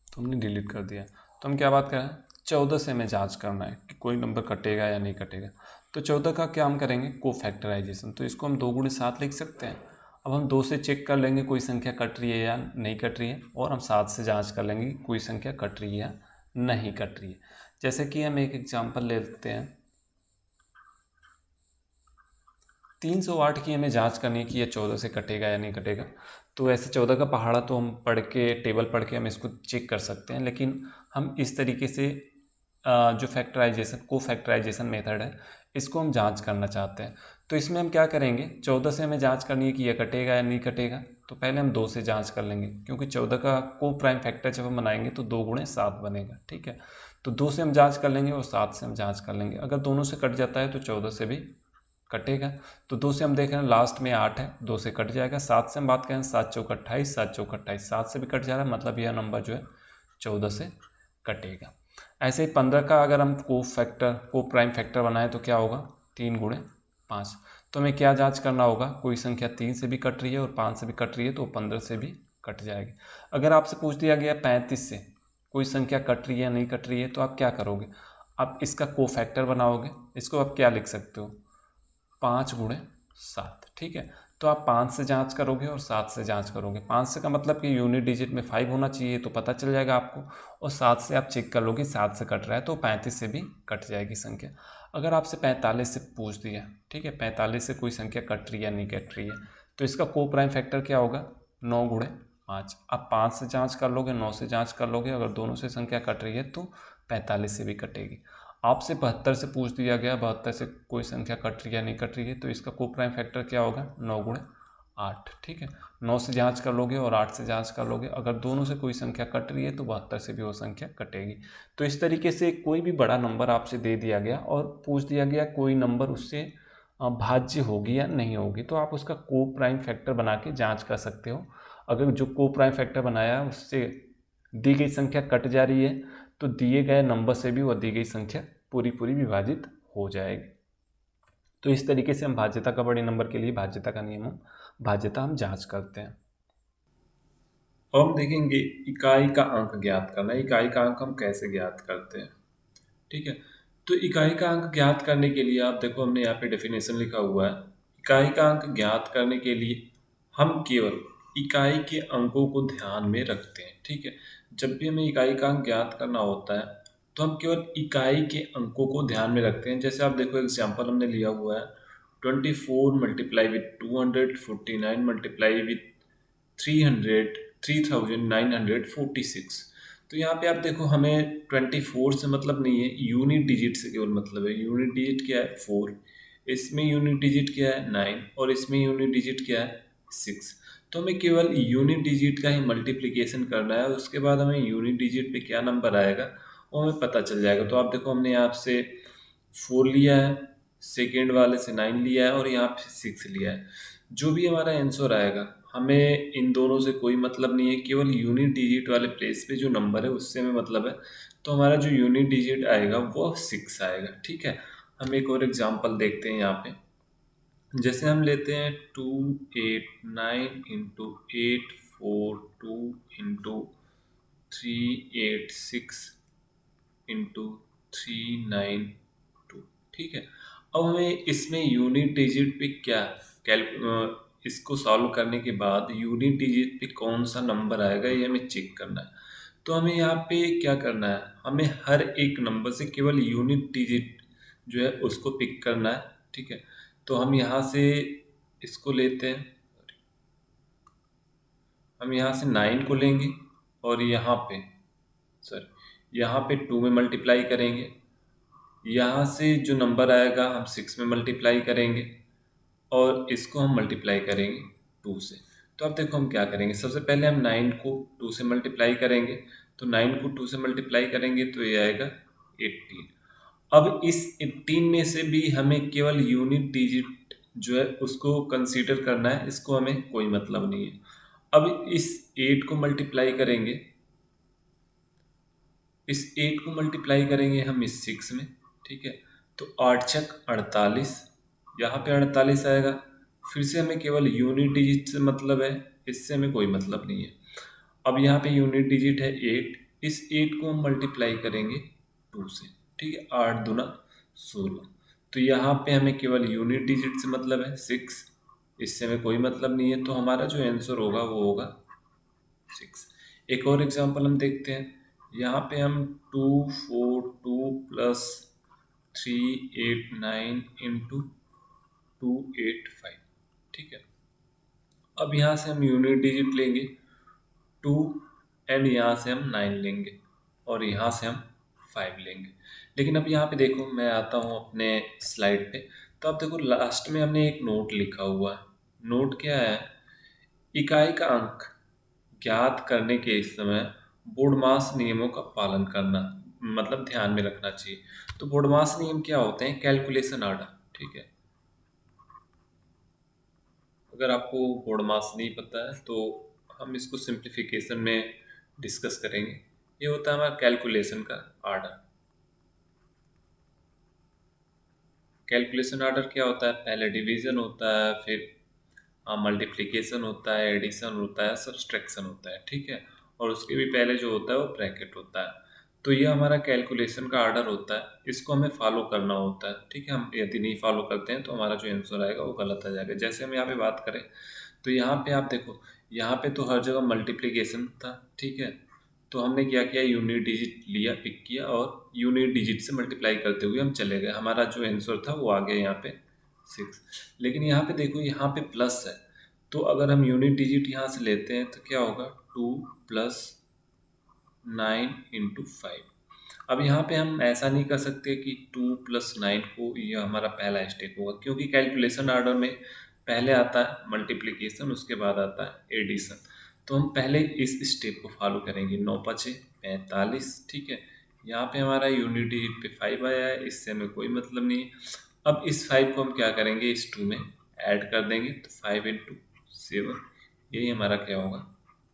तो हमने डिलीट कर दिया। तो हम क्या बात कर रहे हैं, 14 से हमें जांच करना है कि कोई नंबर कटेगा या नहीं कटेगा। तो 14 का क्या हम करेंगे, को फैक्टराइजेशन। तो इसको हम 2 गुणे 7 लिख सकते हैं। अब हम 2 से चेक कर लेंगे कोई संख्या कट रही है या नहीं कट रही है, और हम 7 से जांच कर लेंगे कि कोई संख्या कट रही है या नहीं कट रही है। जैसे कि हम एक एग्जाम्पल ले लेते हैं, 308 की हमें जांच करनी है कि ये 14 से कटेगा या नहीं कटेगा। तो ऐसे 14 का पहाड़ा तो हम पढ़ के, टेबल पढ़ के हम इसको चेक कर सकते हैं, लेकिन हम इस तरीके से जो फैक्टराइजेशन, को फैक्टराइजेशन मेथड है, इसको हम जांच करना चाहते हैं। तो इसमें हम क्या करेंगे, 14 से हमें जांच करनी है कि यह कटेगा या नहीं कटेगा। तो पहले हम 2 से जांच कर लेंगे, क्योंकि 14 का को प्राइम फैक्टर जब हम बनाएंगे तो 2 गुणे 7 बनेगा, ठीक है। तो 2 से हम जांच कर लेंगे और 7 से हम जांच कर लेंगे। अगर दोनों से कट जाता है तो 14 से भी कटेगा। तो 2 से हम देख रहे हैं लास्ट में 8 है, 2 से कट जाएगा। 7 से हम बात करें, 7 चौक 28, 7 चौक 28, 7 से भी कट जा रहा है, मतलब यह नंबर जो है 14 से कटेगा। ऐसे ही 15 का अगर हम को प्राइम फैक्टर बनाए तो क्या होगा, 3 गुणे 5। तो हमें क्या जांच करना होगा, कोई संख्या 3 से भी कट रही है और 5 से भी कट रही है तो 15 से भी कट जाएगी। अगर आपसे पूछ दिया गया 35 से कोई संख्या कट रही है या नहीं कट रही है, तो आप क्या करोगे, आप इसका को फैक्टर बनाओगे। इसको आप क्या लिख सकते हो, 5 गुणे 7, ठीक है। तो आप 5 से जांच करोगे और 7 से जांच करोगे। 5 से का मतलब कि यूनिट डिजिट में 5 होना चाहिए, तो पता चल जाएगा आपको। और 7 से आप चेक कर लोगे, 7 से कट रहा है तो 35 से भी कट जाएगी संख्या। अगर आपसे 45 से पूछ दिया, ठीक है, 45 से कोई संख्या कट रही है या नहीं कट रही है, तो इसका को प्राइम फैक्टर क्या होगा, 9 गुणे 5। आप 5 से जाँच कर लोगे, 9 से जाँच कर लोगे, अगर दोनों से संख्या कट रही है तो 45 से भी कटेगी। आपसे 72 से पूछ दिया गया, 72 से कोई संख्या कट रही है या नहीं कट रही है, तो इसका को प्राइम फैक्टर क्या होगा, 9 गुणे 8, ठीक है। 9 से जांच कर लोगे और 8 से जांच कर लोगे, अगर दोनों से कोई संख्या कट रही है तो 72 से भी वो संख्या कटेगी। तो इस तरीके से कोई भी बड़ा नंबर आपसे दे दिया गया और पूछ दिया गया कोई नंबर उससे भाज्य होगी या नहीं होगी, तो आप उसका को प्राइम फैक्टर बना के जाँच कर सकते हो। अगर जो को प्राइम फैक्टर बनाया है उससे दी गई संख्या कट जा रही है, तो दिए गए नंबर से भी वह दी गई संख्या पूरी पूरी विभाजित हो जाएगी। तो इस तरीके से हम भाज्यता का, बड़े नंबर के लिए भाज्यता का नियम, भाज्यता हम जांच करते हैं। अब हम देखेंगे इकाई का अंक ज्ञात करना। इकाई का अंक हम कैसे ज्ञात करते हैं, ठीक है। तो इकाई का अंक ज्ञात करने के लिए आप देखो, हमने यहाँ पे डेफिनेशन लिखा हुआ है। इकाई का अंक ज्ञात करने के लिए हम केवल इकाई के अंकों को ध्यान में रखते हैं, ठीक है। जब भी हमें इकाई का अंक ज्ञात करना होता है तो हम केवल इकाई के अंकों को ध्यान में रखते हैं। जैसे आप देखो एग्जाम्पल हमने लिया हुआ है, 24 मल्टीप्लाई विथ 200, 49 मल्टीप्लाई विथ 300, 3946। तो यहाँ पे आप देखो, हमें 24 से मतलब नहीं है, यूनिट डिजिट से केवल मतलब है। यूनिट डिजिट क्या है, 4, इसमें यूनिट डिजिट क्या है, 9, और इसमें यूनिट डिजिट क्या है, 6। तो हमें केवल यूनिट डिजिट का ही मल्टीप्लिकेशन करना है, उसके बाद हमें यूनिट डिजिट पे क्या नंबर आएगा वो हमें पता चल जाएगा। तो आप देखो, हमने यहाँ से 4 लिया है, सेकेंड वाले से 9 लिया है और यहाँ पे 6 लिया है। जो भी हमारा आंसर आएगा, हमें इन दोनों से कोई मतलब नहीं है, केवल यूनिट डिजिट वाले प्लेस पे जो नंबर है उससे हमें मतलब है। तो हमारा जो यूनिट डिजिट आएगा वो 6 आएगा, ठीक है। हम एक और एग्जांपल देखते हैं यहाँ पे। जैसे हम लेते हैं 289 × 842 × 386 × 392, ठीक है। अब हमें इसमें यूनिट डिजिट पे क्या इसको सॉल्व करने के बाद यूनिट डिजिट पे कौन सा नंबर आएगा ये हमें चेक करना है। तो हमें यहाँ पे क्या करना है, हमें हर एक नंबर से केवल यूनिट डिजिट जो है उसको पिक करना है, ठीक है। तो हम यहाँ से इसको लेते हैं, हम यहाँ से 9 को लेंगे और यहाँ पे 2 में मल्टीप्लाई करेंगे। यहाँ से जो नंबर आएगा हम 6 में मल्टीप्लाई करेंगे और इसको हम मल्टीप्लाई करेंगे 2 से। तो अब देखो हम क्या करेंगे, सबसे पहले हम 9 को 2 से मल्टीप्लाई करेंगे। तो 9 को 2 से मल्टीप्लाई करेंगे तो ये आएगा 18। अब इस 18 में से भी हमें केवल यूनिट डिजिट जो है उसको कंसीडर करना है, इसको हमें कोई मतलब नहीं है। अब इस 8 को मल्टीप्लाई करेंगे, इस 8 को मल्टीप्लाई करेंगे हम इस 6 में, ठीक है। तो 8 छक 48, यहाँ पे 48 आएगा। फिर से हमें केवल यूनिट डिजिट से मतलब है, इससे हमें कोई मतलब नहीं है। अब यहाँ पे यूनिट डिजिट है 8, इस 8 को हम मल्टीप्लाई करेंगे 2 से, ठीक है। 8 दूना 16। तो यहाँ पे हमें केवल यूनिट डिजिट से मतलब है 6, इससे हमें कोई मतलब नहीं है। तो हमारा जो आंसर होगा वो होगा 6। एक और एग्जांपल हम देखते हैं। यहाँ पे हम 2 4 2 प्लस 3 8 9 इंटू 2 8 5, ठीक है। अब यहाँ से हम यूनिट डिजिट लेंगे 2 एंड यहाँ से हम 9 लेंगे और यहाँ से हम 5 लेंगे। लेकिन अब यहाँ पे देखो, मैं आता हूँ अपने स्लाइड पे, तो अब देखो लास्ट में हमने एक नोट लिखा हुआ है। नोट क्या है? इकाई का अंक ज्ञात करने के समय बोर्डमास नियमों का पालन करना, मतलब ध्यान में रखना चाहिए। तो बोर्डमास नियम क्या होते हैं? कैलकुलेशन आर्डर, ठीक है। अगर आपको बोर्डमास नहीं पता है तो हम इसको सिंप्लीफिकेशन में डिस्कस करेंगे। ये होता है हमारा कैलकुलेशन का आर्डर। कैलकुलेशन आर्डर क्या होता है? पहले डिवीजन होता है, फिर मल्टीप्लिकेशन होता है, एडिशन होता है, सब्सट्रैक्शन होता है, ठीक है। और उसके भी पहले जो होता है वो ब्रैकेट होता है। तो ये हमारा कैलकुलेशन का आर्डर होता है, इसको हमें फॉलो करना होता है, ठीक है। हम यदि नहीं फॉलो करते हैं तो हमारा जो आंसर आएगा वो गलत आ जाएगा। जैसे हम यहाँ पे बात करें तो यहाँ पे आप देखो, यहाँ पे तो हर जगह मल्टीप्लिकेशन था, ठीक है। तो हमने क्या किया, यूनिट डिजिट लिया, पिक किया और यूनिट डिजिट से मल्टीप्लाई करते हुए हम चले गए। हमारा जो आंसर था वो आ गया यहाँ पे 6। लेकिन यहाँ पे देखो, यहाँ पे प्लस है, तो अगर हम यूनिट डिजिट यहाँ से लेते हैं तो क्या होगा, 2 प्लस 9 इंटू 5। अब यहाँ पे हम ऐसा नहीं कर सकते कि 2 प्लस 9 को ये हमारा पहला स्टेप होगा, क्योंकि कैलकुलेशन आर्डर में पहले आता है मल्टीप्लिकेशन, उसके बाद आता है एडिशन। तो हम पहले इस स्टेप को फॉलो करेंगे। 9 पचे 45, ठीक है। यहाँ पे हमारा यूनिट डिजिट पे 5 आया है, इससे हमें कोई मतलब नहीं है। अब इस 5 को हम क्या करेंगे, इस 2 में ऐड कर देंगे, तो 5 इंटू 7, यही हमारा क्या होगा,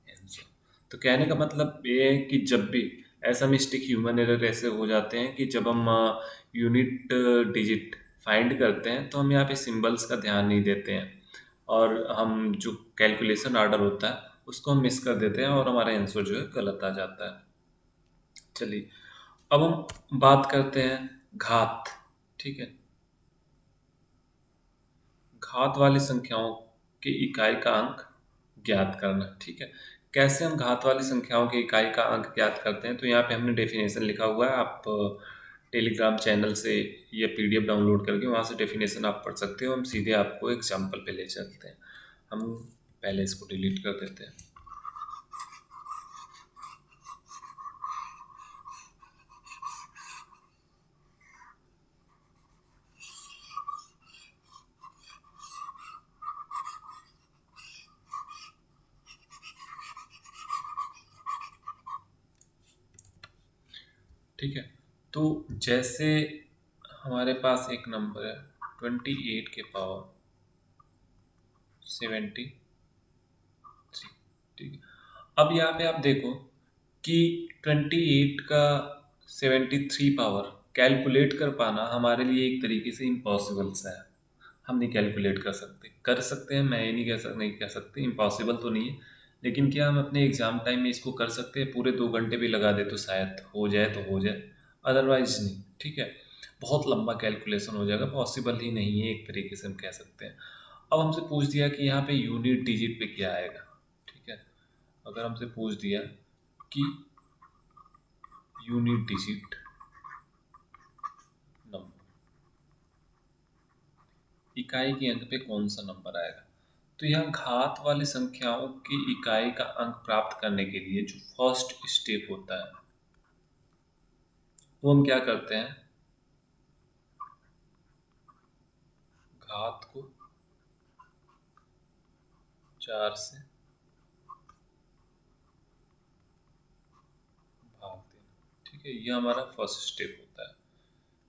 आंसर। तो कहने का मतलब ये है कि जब भी ऐसा मिस्टेक, ह्यूमन एरर ऐसे हो जाते हैं कि जब हम यूनिट डिजिट फाइंड करते हैं तो हम यहाँ पे सिंबल्स का ध्यान नहीं देते हैं और हम जो कैलकुलेशन आर्डर होता है उसको हम मिस कर देते हैं और हमारा आंसर जो है गलत आ जाता है। चलिए, अब हम बात करते हैं घात, ठीक है। घात वाली संख्याओं की इकाई का अंक ज्ञात करना, ठीक है। कैसे हम घात वाली संख्याओं की इकाई का अंक ज्ञात करते हैं, तो यहाँ पे हमने डेफिनेशन लिखा हुआ है। आप टेलीग्राम चैनल से ये पीडीएफ डाउनलोड करके वहाँ से डेफिनेशन आप पढ़ सकते हो। हम सीधे आपको एग्जाम्पल पे ले चलते हैं। हम पहले इसको डिलीट कर देते हैं। ठीक है, तो जैसे हमारे पास एक नंबर है 28 के पावर 73, ठीक है। अब यहाँ पे आप देखो कि 28 का 73 पावर कैलकुलेट कर पाना हमारे लिए एक तरीके से इम्पॉसिबल सा है। हम नहीं कैलकुलेट कर सकते हैं, मैं ये नहीं कह सकते इम्पॉसिबल तो नहीं है। लेकिन क्या हम अपने एग्ज़ाम टाइम में इसको कर सकते हैं? पूरे 2 घंटे भी लगा दे तो शायद हो जाए, तो हो जाए, अदरवाइज नहीं, ठीक है। बहुत लंबा कैलकुलेशन हो जाएगा, पॉसिबल ही नहीं है, एक तरीके से हम कह सकते हैं। अब हमसे पूछ दिया कि यहाँ पे यूनिट डिजिट पे क्या आएगा, ठीक है। अगर हमसे पूछ दिया कि यूनिट डिजिट नंबर, इकाई के अंक पे कौन सा नंबर आएगा, तो यहाँ घात वाली संख्याओं की इकाई का अंक प्राप्त करने के लिए जो फर्स्ट स्टेप होता है वो हम क्या करते हैं, घात को 4 से भाग देना। ठीक है, ये हमारा फर्स्ट स्टेप होता है।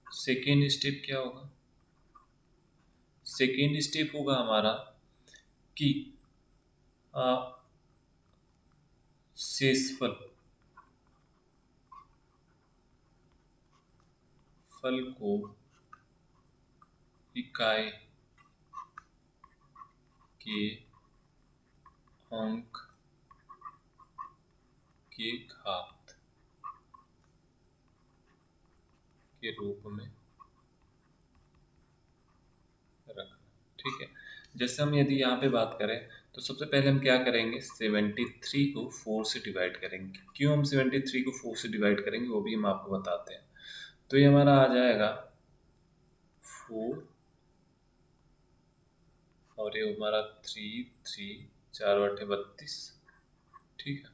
सेकेंड स्टेप क्या होगा, सेकेंड स्टेप होगा हमारा कि शेषफल फल को इकाई के अंक के घात के रूप में रखना। ठीक है, जैसे हम यदि यहाँ पे बात करें तो सबसे पहले हम क्या करेंगे, 73 को 4 से डिवाइड करेंगे। क्यों हम 73 को 4 से डिवाइड करेंगे वो भी हम आपको बताते हैं। तो ये हमारा आ जाएगा 4 और ये हमारा 3 3 4 8 32। ठीक है,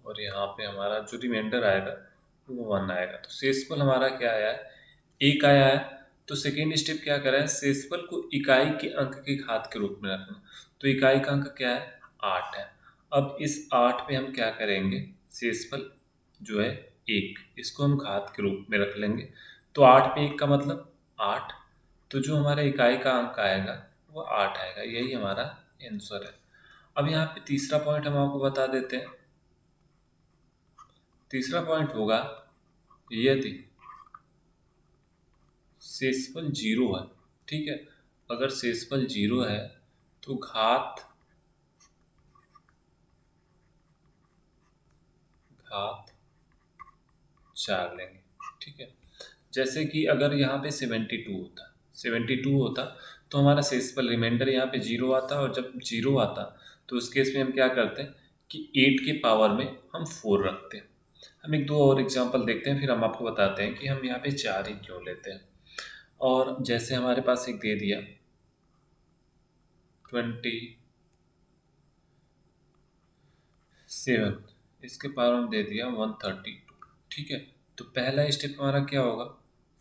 और यहाँ पे हमारा जो रिमाइंडर आएगा वो 1 आएगा। तो शेषफल हमारा क्या आया है, 1 आया है। तो सेकेंड स्टेप क्या करें, शेषफल को इकाई के अंक के घात के रूप में रखना। तो इकाई का अंक क्या है, 8 है। अब इस 8 पे हम क्या करेंगे, शेषफल जो है 1, इसको हम घात के रूप में रख लेंगे। तो 8 पे 1 का मतलब 8। तो जो हमारा इकाई का अंक आएगा वो 8 आएगा। यही हमारा आंसर है। अब यहाँ पे तीसरा पॉइंट हम आपको बता देते हैं। तीसरा पॉइंट होगा, यदि शेषफल 0 है, ठीक है, अगर शेषफल 0 है तो घात 4 लेंगे। ठीक है, जैसे कि अगर यहाँ पे 72 होता तो हमारा शेषफल रिमाइंडर यहाँ पे 0 आता, और जब 0 आता तो उस केस में हम क्या करते हैं कि 8 के पावर में हम 4 रखते हैं। हम एक दो और एग्जांपल देखते हैं, फिर हम आपको बताते हैं कि हम यहाँ पे 4 ही क्यों लेते हैं। और जैसे हमारे पास एक दे दिया 27, इसके पावर में दे दिया 132। ठीक है, तो पहला स्टेप हमारा क्या होगा,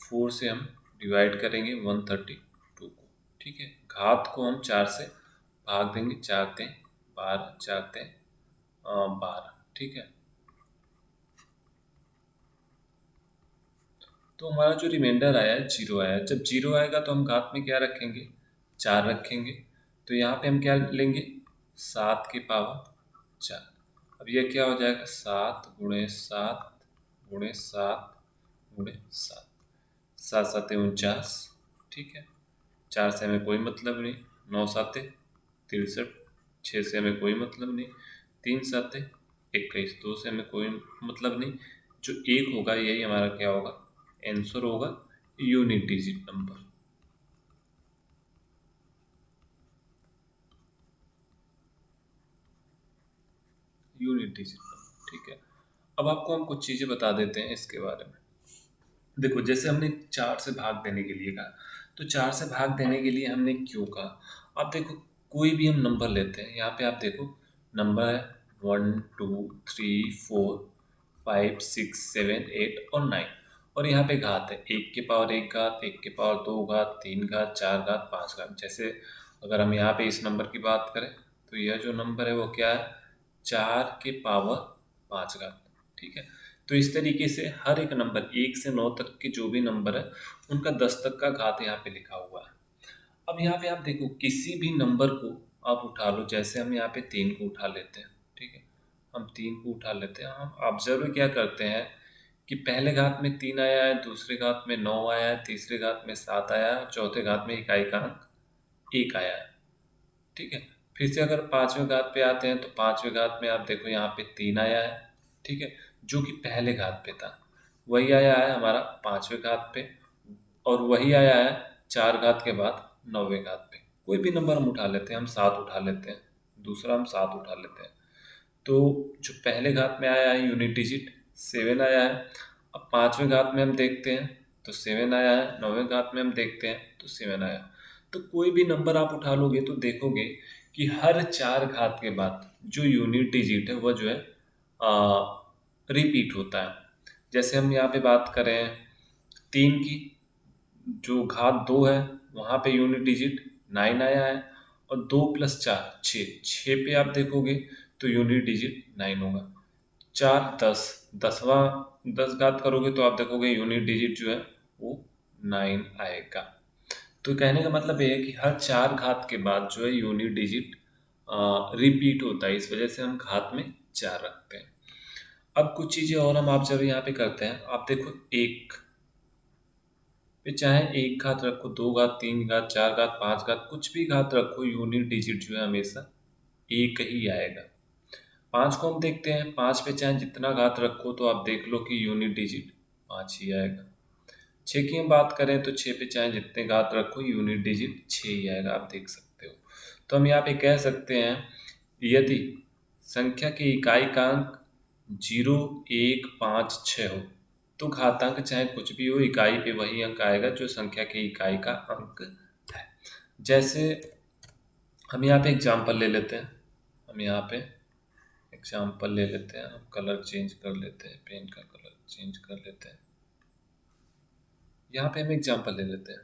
4 से हम डिवाइड करेंगे 132 को। ठीक है, घात को हम 4 से भाग देंगे, 4 दें 12, 4 दें 12। ठीक है, तो हमारा जो रिमाइंडर आया है 0 आया। जब 0 आएगा तो हम घात में क्या रखेंगे, 4 रखेंगे। तो यहाँ पे हम क्या लेंगे, 7 की पावर 4। अब यह क्या हो जाएगा, 7 गुणे 7 गुणे 7 गुणे 7, 7 7 49। ठीक है, 4 से हमें कोई मतलब नहीं, 9 7 63, 6 से हमें कोई मतलब नहीं, 3 7 21, 2 से हमें कोई मतलब नहीं। जो 1 होगा यही हमारा क्या होगा, आंसर होगा, unit digit number. Unit digit number. ठीक है, अब आपको हम कुछ चीज़ें बता देते हैं इसके बारे में। देखो, जैसे हमने 4 से भाग देने के लिए कहा, तो 4 से भाग देने के लिए हमने क्यों कहा। आप देखो, कोई भी हम नंबर लेते हैं, यहाँ पे आप देखो नंबर है 1 2 3 4 5 6 7 8 और 9, और यहाँ पे घात है 1 के पावर 1 घात, 1 के पावर 2 घात, 3 घात, 4 घात, 5 घात। जैसे अगर हम यहाँ पे इस नंबर की बात करें तो यह जो नंबर है वो क्या है, 4 के पावर 5 घात। ठीक है, तो इस तरीके से हर एक नंबर 1 से 9 तक के जो भी नंबर है उनका 10 तक का घात यहाँ पे लिखा हुआ है। अब यहाँ पे आप देखो, किसी भी नंबर को आप उठा लो, जैसे हम यहाँ पे 3 को उठा लेते हैं। ठीक है, हम 3 को उठा लेते हैं। हम ऑब्जर्व क्या करते हैं कि पहले घात में 3 आया है, दूसरे घात में 9 आया है, तीसरे घात में 7 आया है, चौथे घात में इकाई का अंक 1 आया है। ठीक है, फिर से अगर पांचवें घात पे आते हैं तो पांचवें घात में आप देखो यहाँ पे 3 आया है। ठीक है, जो कि पहले घात पे था, वही आया है हमारा पांचवें घात पे, और वही आया है 4 घात के बाद 9वें घात पे। कोई भी नंबर हम उठा लेते हैं, हम 7 उठा लेते हैं, दूसरा हम 7 उठा लेते हैं। तो जो पहले घात में आया है यूनिट डिजिट 7 आया है। अब पांचवें घात में हम देखते हैं तो 7 आया है, 9वें घात में हम देखते हैं तो 7 आया। तो कोई भी नंबर आप उठा लोगे तो देखोगे कि हर 4 घात के बाद जो यूनिट डिजिट है वह जो है रिपीट होता है। जैसे हम यहाँ पे बात करें 3 की, जो घात 2 है वहाँ पे यूनिट डिजिट 9 आया है, और 2 + 4 6, 6 पे आप देखोगे तो यूनिट डिजिट 9 होगा। 4 10, 10वां 10 घात करोगे तो आप देखोगे यूनिट डिजिट जो है वो 9 आएगा। तो कहने का मतलब ये है कि हर 4 घात के बाद जो है यूनिट डिजिट रिपीट होता है, इस वजह से हम घात में 4 रखते हैं। अब कुछ चीज़ें और हम आप जब यहाँ पे करते हैं, आप देखो एक पे चाहे 1 घात रखो, 2 घात, 3 घात, 4 घात, 5 घात, कुछ भी घात रखो, यूनिट डिजिट जो है हमेशा एक ही आएगा। 5 को हम देखते हैं, 5 पे चाहे जितना घात रखो तो आप देख लो कि यूनिट डिजिट 5 ही आएगा। 6 की हम बात करें तो 6 पे चाहे जितने घात रखो यूनिट डिजिट 6 ही आएगा, आप देख सकते हो। तो हम यहाँ पे कह सकते हैं यदि संख्या के इकाई का अंक 0 1 5 6 हो तो घातांक चाहे कुछ भी हो, इकाई पे वही अंक आएगा जो संख्या के इकाई का अंक है। जैसे हम यहाँ पे एग्जाम्पल ले लेते हैं, हम यहाँ पे एग्जाम्पल ले लेते हैं, हम कलर चेंज कर लेते हैं, पेन का कलर चेंज कर लेते हैं। यहाँ पे हम एग्जाम्पल ले लेते हैं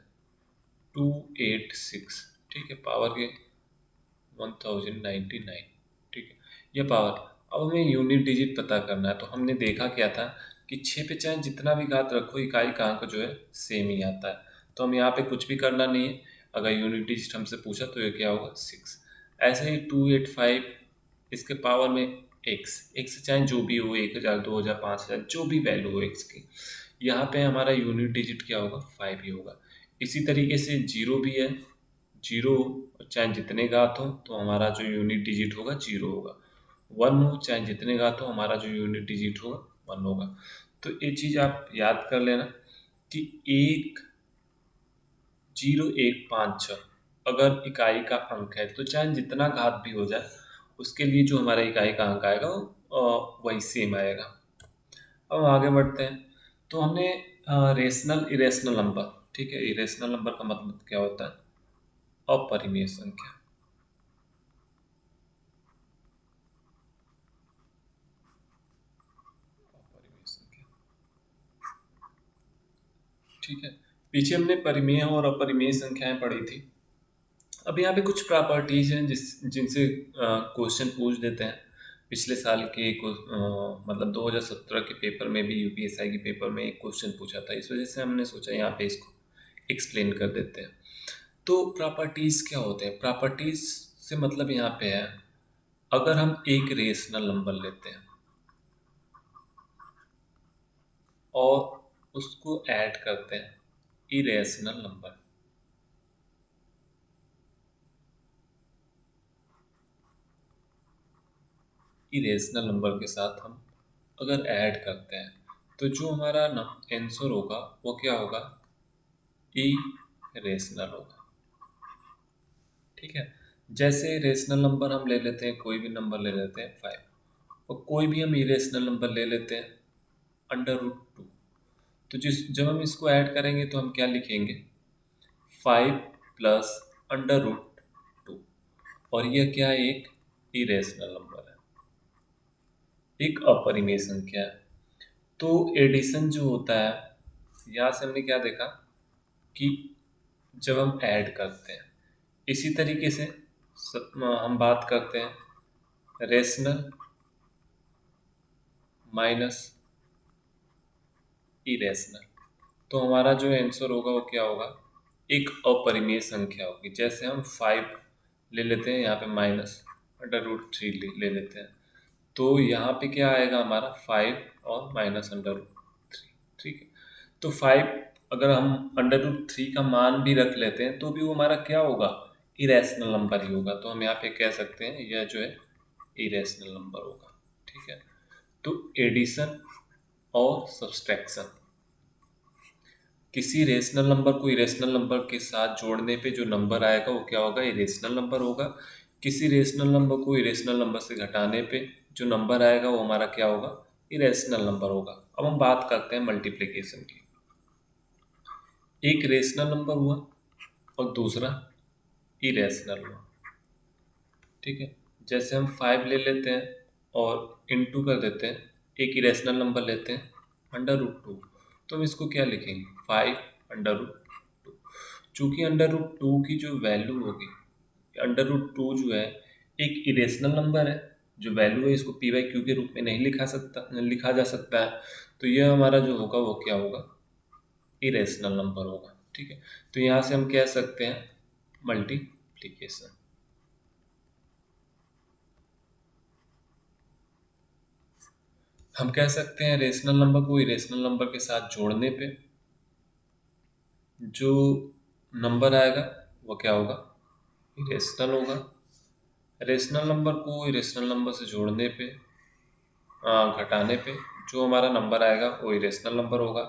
286, ठीक है, पावर के 1099, ठीक है, ये पावर। अब हमें यूनिट डिजिट पता करना है, तो हमने देखा क्या था कि 6 पे चाहे जितना भी घात रखो इकाई का अंक जो है सेम ही आता है। तो हम यहाँ पे कुछ भी करना नहीं है, अगर यूनिट डिजिट हमसे पूछा तो ये क्या होगा 6। ऐसे ही 285, इसके पावर में एक्स चाहे जो भी हो, 1000 2000 5000 जो भी वैल्यू हो एक्स की, यहाँ पे हमारा यूनिट डिजिट क्या होगा 5 ही होगा। इसी तरीके से जीरो भी है, जीरो चाहे जितने घात हो तो हमारा जो यूनिट डिजिट होगा जीरो होगा। 1 हो चाहे जितने घात हो, हमारा जो यूनिट डिजिट होगा 1 होगा। तो ये चीज़ आप याद कर लेना कि 1 0 1 5 6 अगर इकाई का अंक है तो चाहे जितना घात भी हो जाए उसके लिए जो हमारा इकाई का अंक आएगा वो वही सेम आएगा। अब हम आगे बढ़ते हैं। तो हमने रेशनल इरेशनल नंबर, ठीक है, इरेशनल नंबर का मतलब क्या होता है, अपरिमेय संख्या। अपरिमेय संख्या, ठीक है। पीछे हमने परिमेय और अपरिमेय संख्याएं पढ़ी थी। अब यहाँ पे कुछ प्रॉपर्टीज हैं जिनसे क्वेश्चन पूछ देते हैं। पिछले साल के मतलब 2017 के पेपर में भी, यूपीएसआई के पेपर में एक क्वेश्चन पूछा था, इस वजह से हमने सोचा यहाँ पे इसको एक्सप्लेन कर देते हैं। तो प्रॉपर्टीज क्या होते हैं, प्रॉपर्टीज से मतलब यहाँ पे है, अगर हम एक रेशनल नंबर लेते हैं और उसको ऐड करते हैं इरेशनल नंबर, इरेशनल नंबर के साथ हम अगर ऐड करते हैं तो जो हमारा आंसर होगा वो क्या होगा, इरेशनल होगा, ठीक है। जैसे रेशनल नंबर हम ले लेते हैं, कोई भी नंबर ले लेते हैं 5, और कोई भी हम इरेशनल नंबर ले लेते हैं √2। तो जब हम इसको ऐड करेंगे तो हम क्या लिखेंगे, 5 + √2, और यह क्या है, एक इरेशनल नंबर है, एक अपरिमेय संख्या है। तो एडिशन जो होता है, यहाँ से हमने क्या देखा कि जब हम ऐड करते हैं, इसी तरीके से हम बात करते हैं रेशनल माइनस इरेशनल, तो हमारा जो आंसर होगा वो क्या होगा, एक अपरिमेय संख्या होगी। जैसे हम 5 ले लेते हैं, यहाँ पे -√3 ले लेते हैं, तो यहाँ पे क्या आएगा हमारा 5 और -√3, ठीक है। तो 5 अगर हम √3 का मान भी रख लेते हैं तो भी वो हमारा क्या होगा, इरेशनल नंबर ही होगा। तो हम यहाँ पे कह सकते हैं यह जो है इरेशनल नंबर होगा, ठीक है। तो एडिशन और सब्सट्रैक्शन, किसी रेशनल नंबर को इरेशनल नंबर के साथ जोड़ने पे जो नंबर आएगा वो क्या होगा, इरेशनल नंबर होगा। किसी रेशनल नंबर को इरेशनल नंबर से घटाने पे जो नंबर आएगा वो हमारा क्या होगा, इरेशनल नंबर होगा। अब हम बात करते हैं मल्टीप्लिकेशन की। एक रेशनल नंबर हुआ और दूसरा इरेशनल हुआ। ठीक है, जैसे हम 5 ले लेते हैं और इनटू कर देते हैं, एक इरेशनल नंबर लेते हैं √2, तो हम इसको क्या लिखेंगे 5 √2। चूंकि √2 की जो वैल्यू होगी, √2 जो है एक इरेशनल नंबर है, जो वैल्यू है इसको p/q के रूप में नहीं लिखा जा सकता है, तो यह हमारा जो होगा वो क्या होगा, इरेशनल नंबर होगा। ठीक है, तो यहाँ से हम कह सकते हैं मल्टीप्लीकेशन। हम कह सकते हैं रेशनल नंबर को इरेशनल नंबर के साथ जोड़ने पे जो नंबर आएगा वो क्या होगा, इरेशनल होगा। रेशनल नंबर को इरेशनल नंबर से जोड़ने पे घटाने पे जो हमारा नंबर आएगा वो इरेशनल नंबर होगा।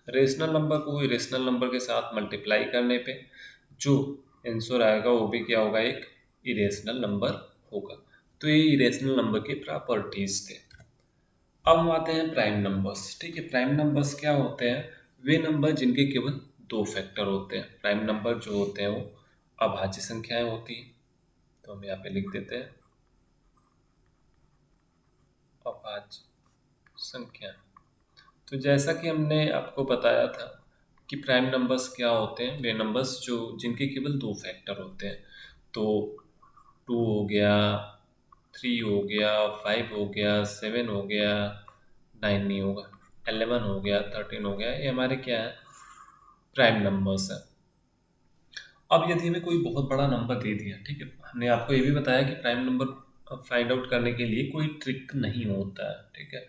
रेशनल नंबर को इरेशनल नंबर के साथ मल्टीप्लाई करने पे जो आंसर आएगा वो भी क्या होगा, एक इरेशनल नंबर होगा। तो ये इरेशनल नंबर की प्रॉपर्टीज थे। अब हम आते हैं प्राइम नंबर्स। ठीक है, प्राइम नंबर्स क्या होते हैं, वे नंबर जिनके केवल 2 फैक्टर होते हैं। प्राइम नंबर जो होते हैं वो अभाज्य संख्याएं होती हैं। तो हम यहाँ पे लिख देते हैं अभाज्य संख्या। तो जैसा कि हमने आपको बताया था कि प्राइम नंबर्स क्या होते हैं, वे नंबर्स जो जिनके केवल 2 फैक्टर होते हैं। तो 2 हो गया, 3 हो गया, 5 हो गया, 7 हो गया, 9 नहीं होगा, 11 हो गया, 13 हो गया, ये हमारे क्या है, प्राइम नंबर्स है। अब यदि हमें कोई बहुत बड़ा नंबर दे दिया, ठीक है, हमने आपको ये भी बताया कि प्राइम नंबर फाइंड आउट करने के लिए कोई ट्रिक नहीं होता है। ठीक है,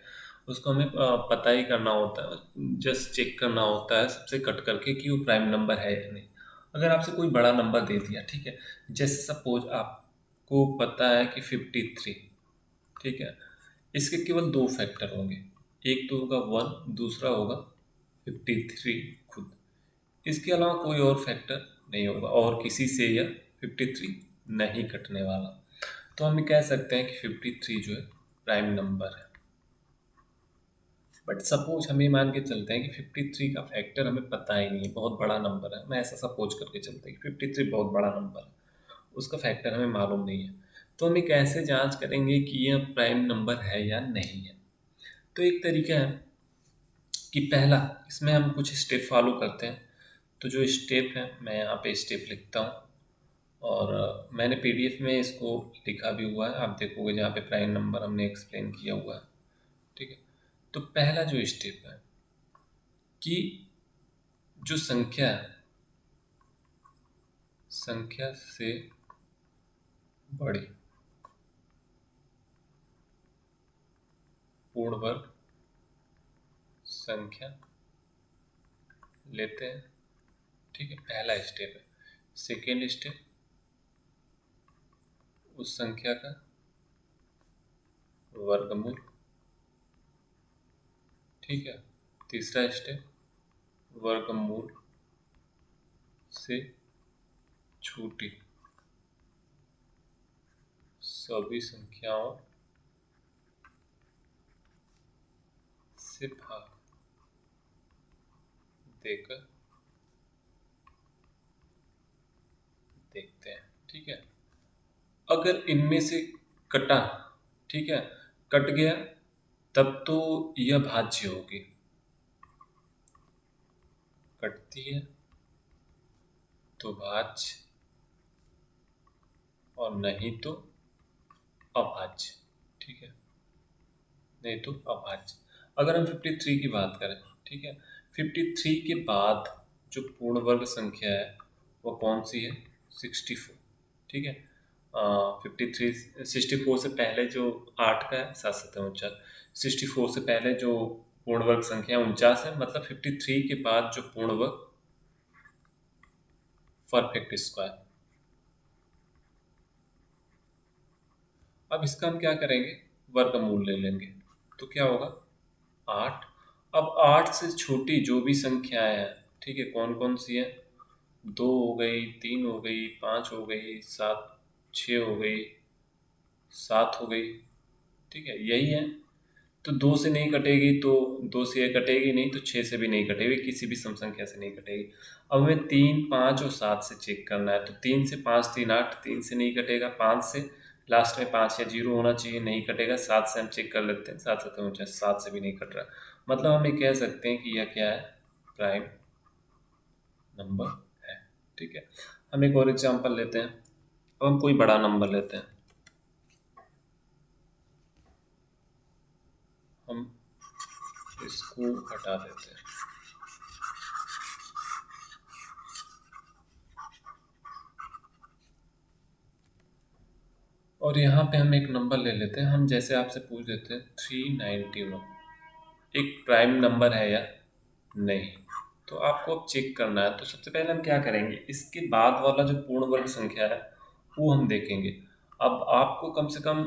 उसको हमें पता ही करना होता है, जस्ट चेक करना होता है सबसे कट करके कि वो प्राइम नंबर है या नहीं। अगर आपसे कोई बड़ा नंबर दे दिया, ठीक है, जैसे सपोज आपको पता है कि 53, ठीक है, इसके केवल 2 फैक्टर होंगे, एक तो होगा 1, दूसरा होगा 53 खुद। इसके अलावा कोई और फैक्टर नहीं होगा और किसी से यह 53 नहीं कटने वाला। तो हम कह सकते हैं कि 53 जो है प्राइम नंबर है। बट सपोज हम ये मान के चलते हैं कि 53 का फैक्टर हमें पता ही नहीं है, बहुत बड़ा नंबर है, मैं ऐसा सपोज करके चलते हैं कि 53 बहुत बड़ा नंबर है, उसका फैक्टर हमें मालूम नहीं है। तो हम ये कैसे जांच करेंगे कि यह प्राइम नंबर है या नहीं है। तो एक तरीका है कि पहला, इसमें हम कुछ स्टेप फॉलो करते हैं। तो जो स्टेप है मैं यहाँ पे स्टेप लिखता हूँ और मैंने पीडीएफ में इसको लिखा भी हुआ है, आप देखोगे जहाँ पे प्राइम नंबर हमने एक्सप्लेन किया हुआ है। ठीक है, तो पहला जो स्टेप है कि जो संख्या है, संख्या से बड़ी पूर्ण वर्ग संख्या लेते हैं। ठीक है, पहला स्टेप है। सेकेंड स्टेप, उस संख्या का वर्गमूल। ठीक है, तीसरा स्टेप, वर्गमूल से छोटी सभी संख्याओं से भाग देकर देखते हैं। ठीक है, अगर इनमें से कटा, ठीक है, कट गया तब तो यह भाज्य होगी, कटती है तो भाज्य और नहीं तो अभाज्य। ठीक है, नहीं तो अभाज्य। अगर हम 53 की बात करें, ठीक है, 53 के बाद जो पूर्ण वर्ग संख्या है वो कौन सी है, 64। ठीक है, 64 से पहले जो 8 का है, 7 7 49, 64 से पहले जो पूर्ण वर्ग संख्या 49 है, मतलब 53 के बाद जो पूर्ण वर्ग परफेक्ट स्क्वायर। अब इसका हम क्या करेंगे, वर्गमूल ले लेंगे, तो क्या होगा 8। अब 8 से छोटी जो भी संख्याएं हैं, ठीक है, कौन कौन सी है, 2 हो गई, 3 हो गई, 5 हो गई, 6 हो गई, 7 हो गई। ठीक है, यही है तो 2 से नहीं कटेगी, तो 2 से ये कटेगी नहीं, तो 6 से भी नहीं कटेगी, किसी भी सम संख्या से नहीं कटेगी। अब हमें 3, 5 और 7 से चेक करना है। तो 3 से 5, 3 8, 3 से नहीं कटेगा, 5 से लास्ट में 5 या 0 होना चाहिए, नहीं कटेगा। 7 से हम चेक कर लेते हैं, 7 से 49, 7 से भी नहीं कट रहा। मतलब हम ये कह सकते हैं कि यह क्या है, प्राइम नंबर है। ठीक है, हम एक और एग्जांपल लेते हैं। अब हम कोई बड़ा नंबर लेते हैं, हम इसको हटा देते हैं। और यहाँ पे हम एक नंबर ले लेते हैं, हम जैसे आपसे पूछ देते हैं 391 एक प्राइम नंबर है या नहीं। तो आपको अब चेक करना है। तो सबसे पहले हम क्या करेंगे, इसके बाद वाला जो पूर्ण वर्ग संख्या है वो हम देखेंगे। अब आपको कम से कम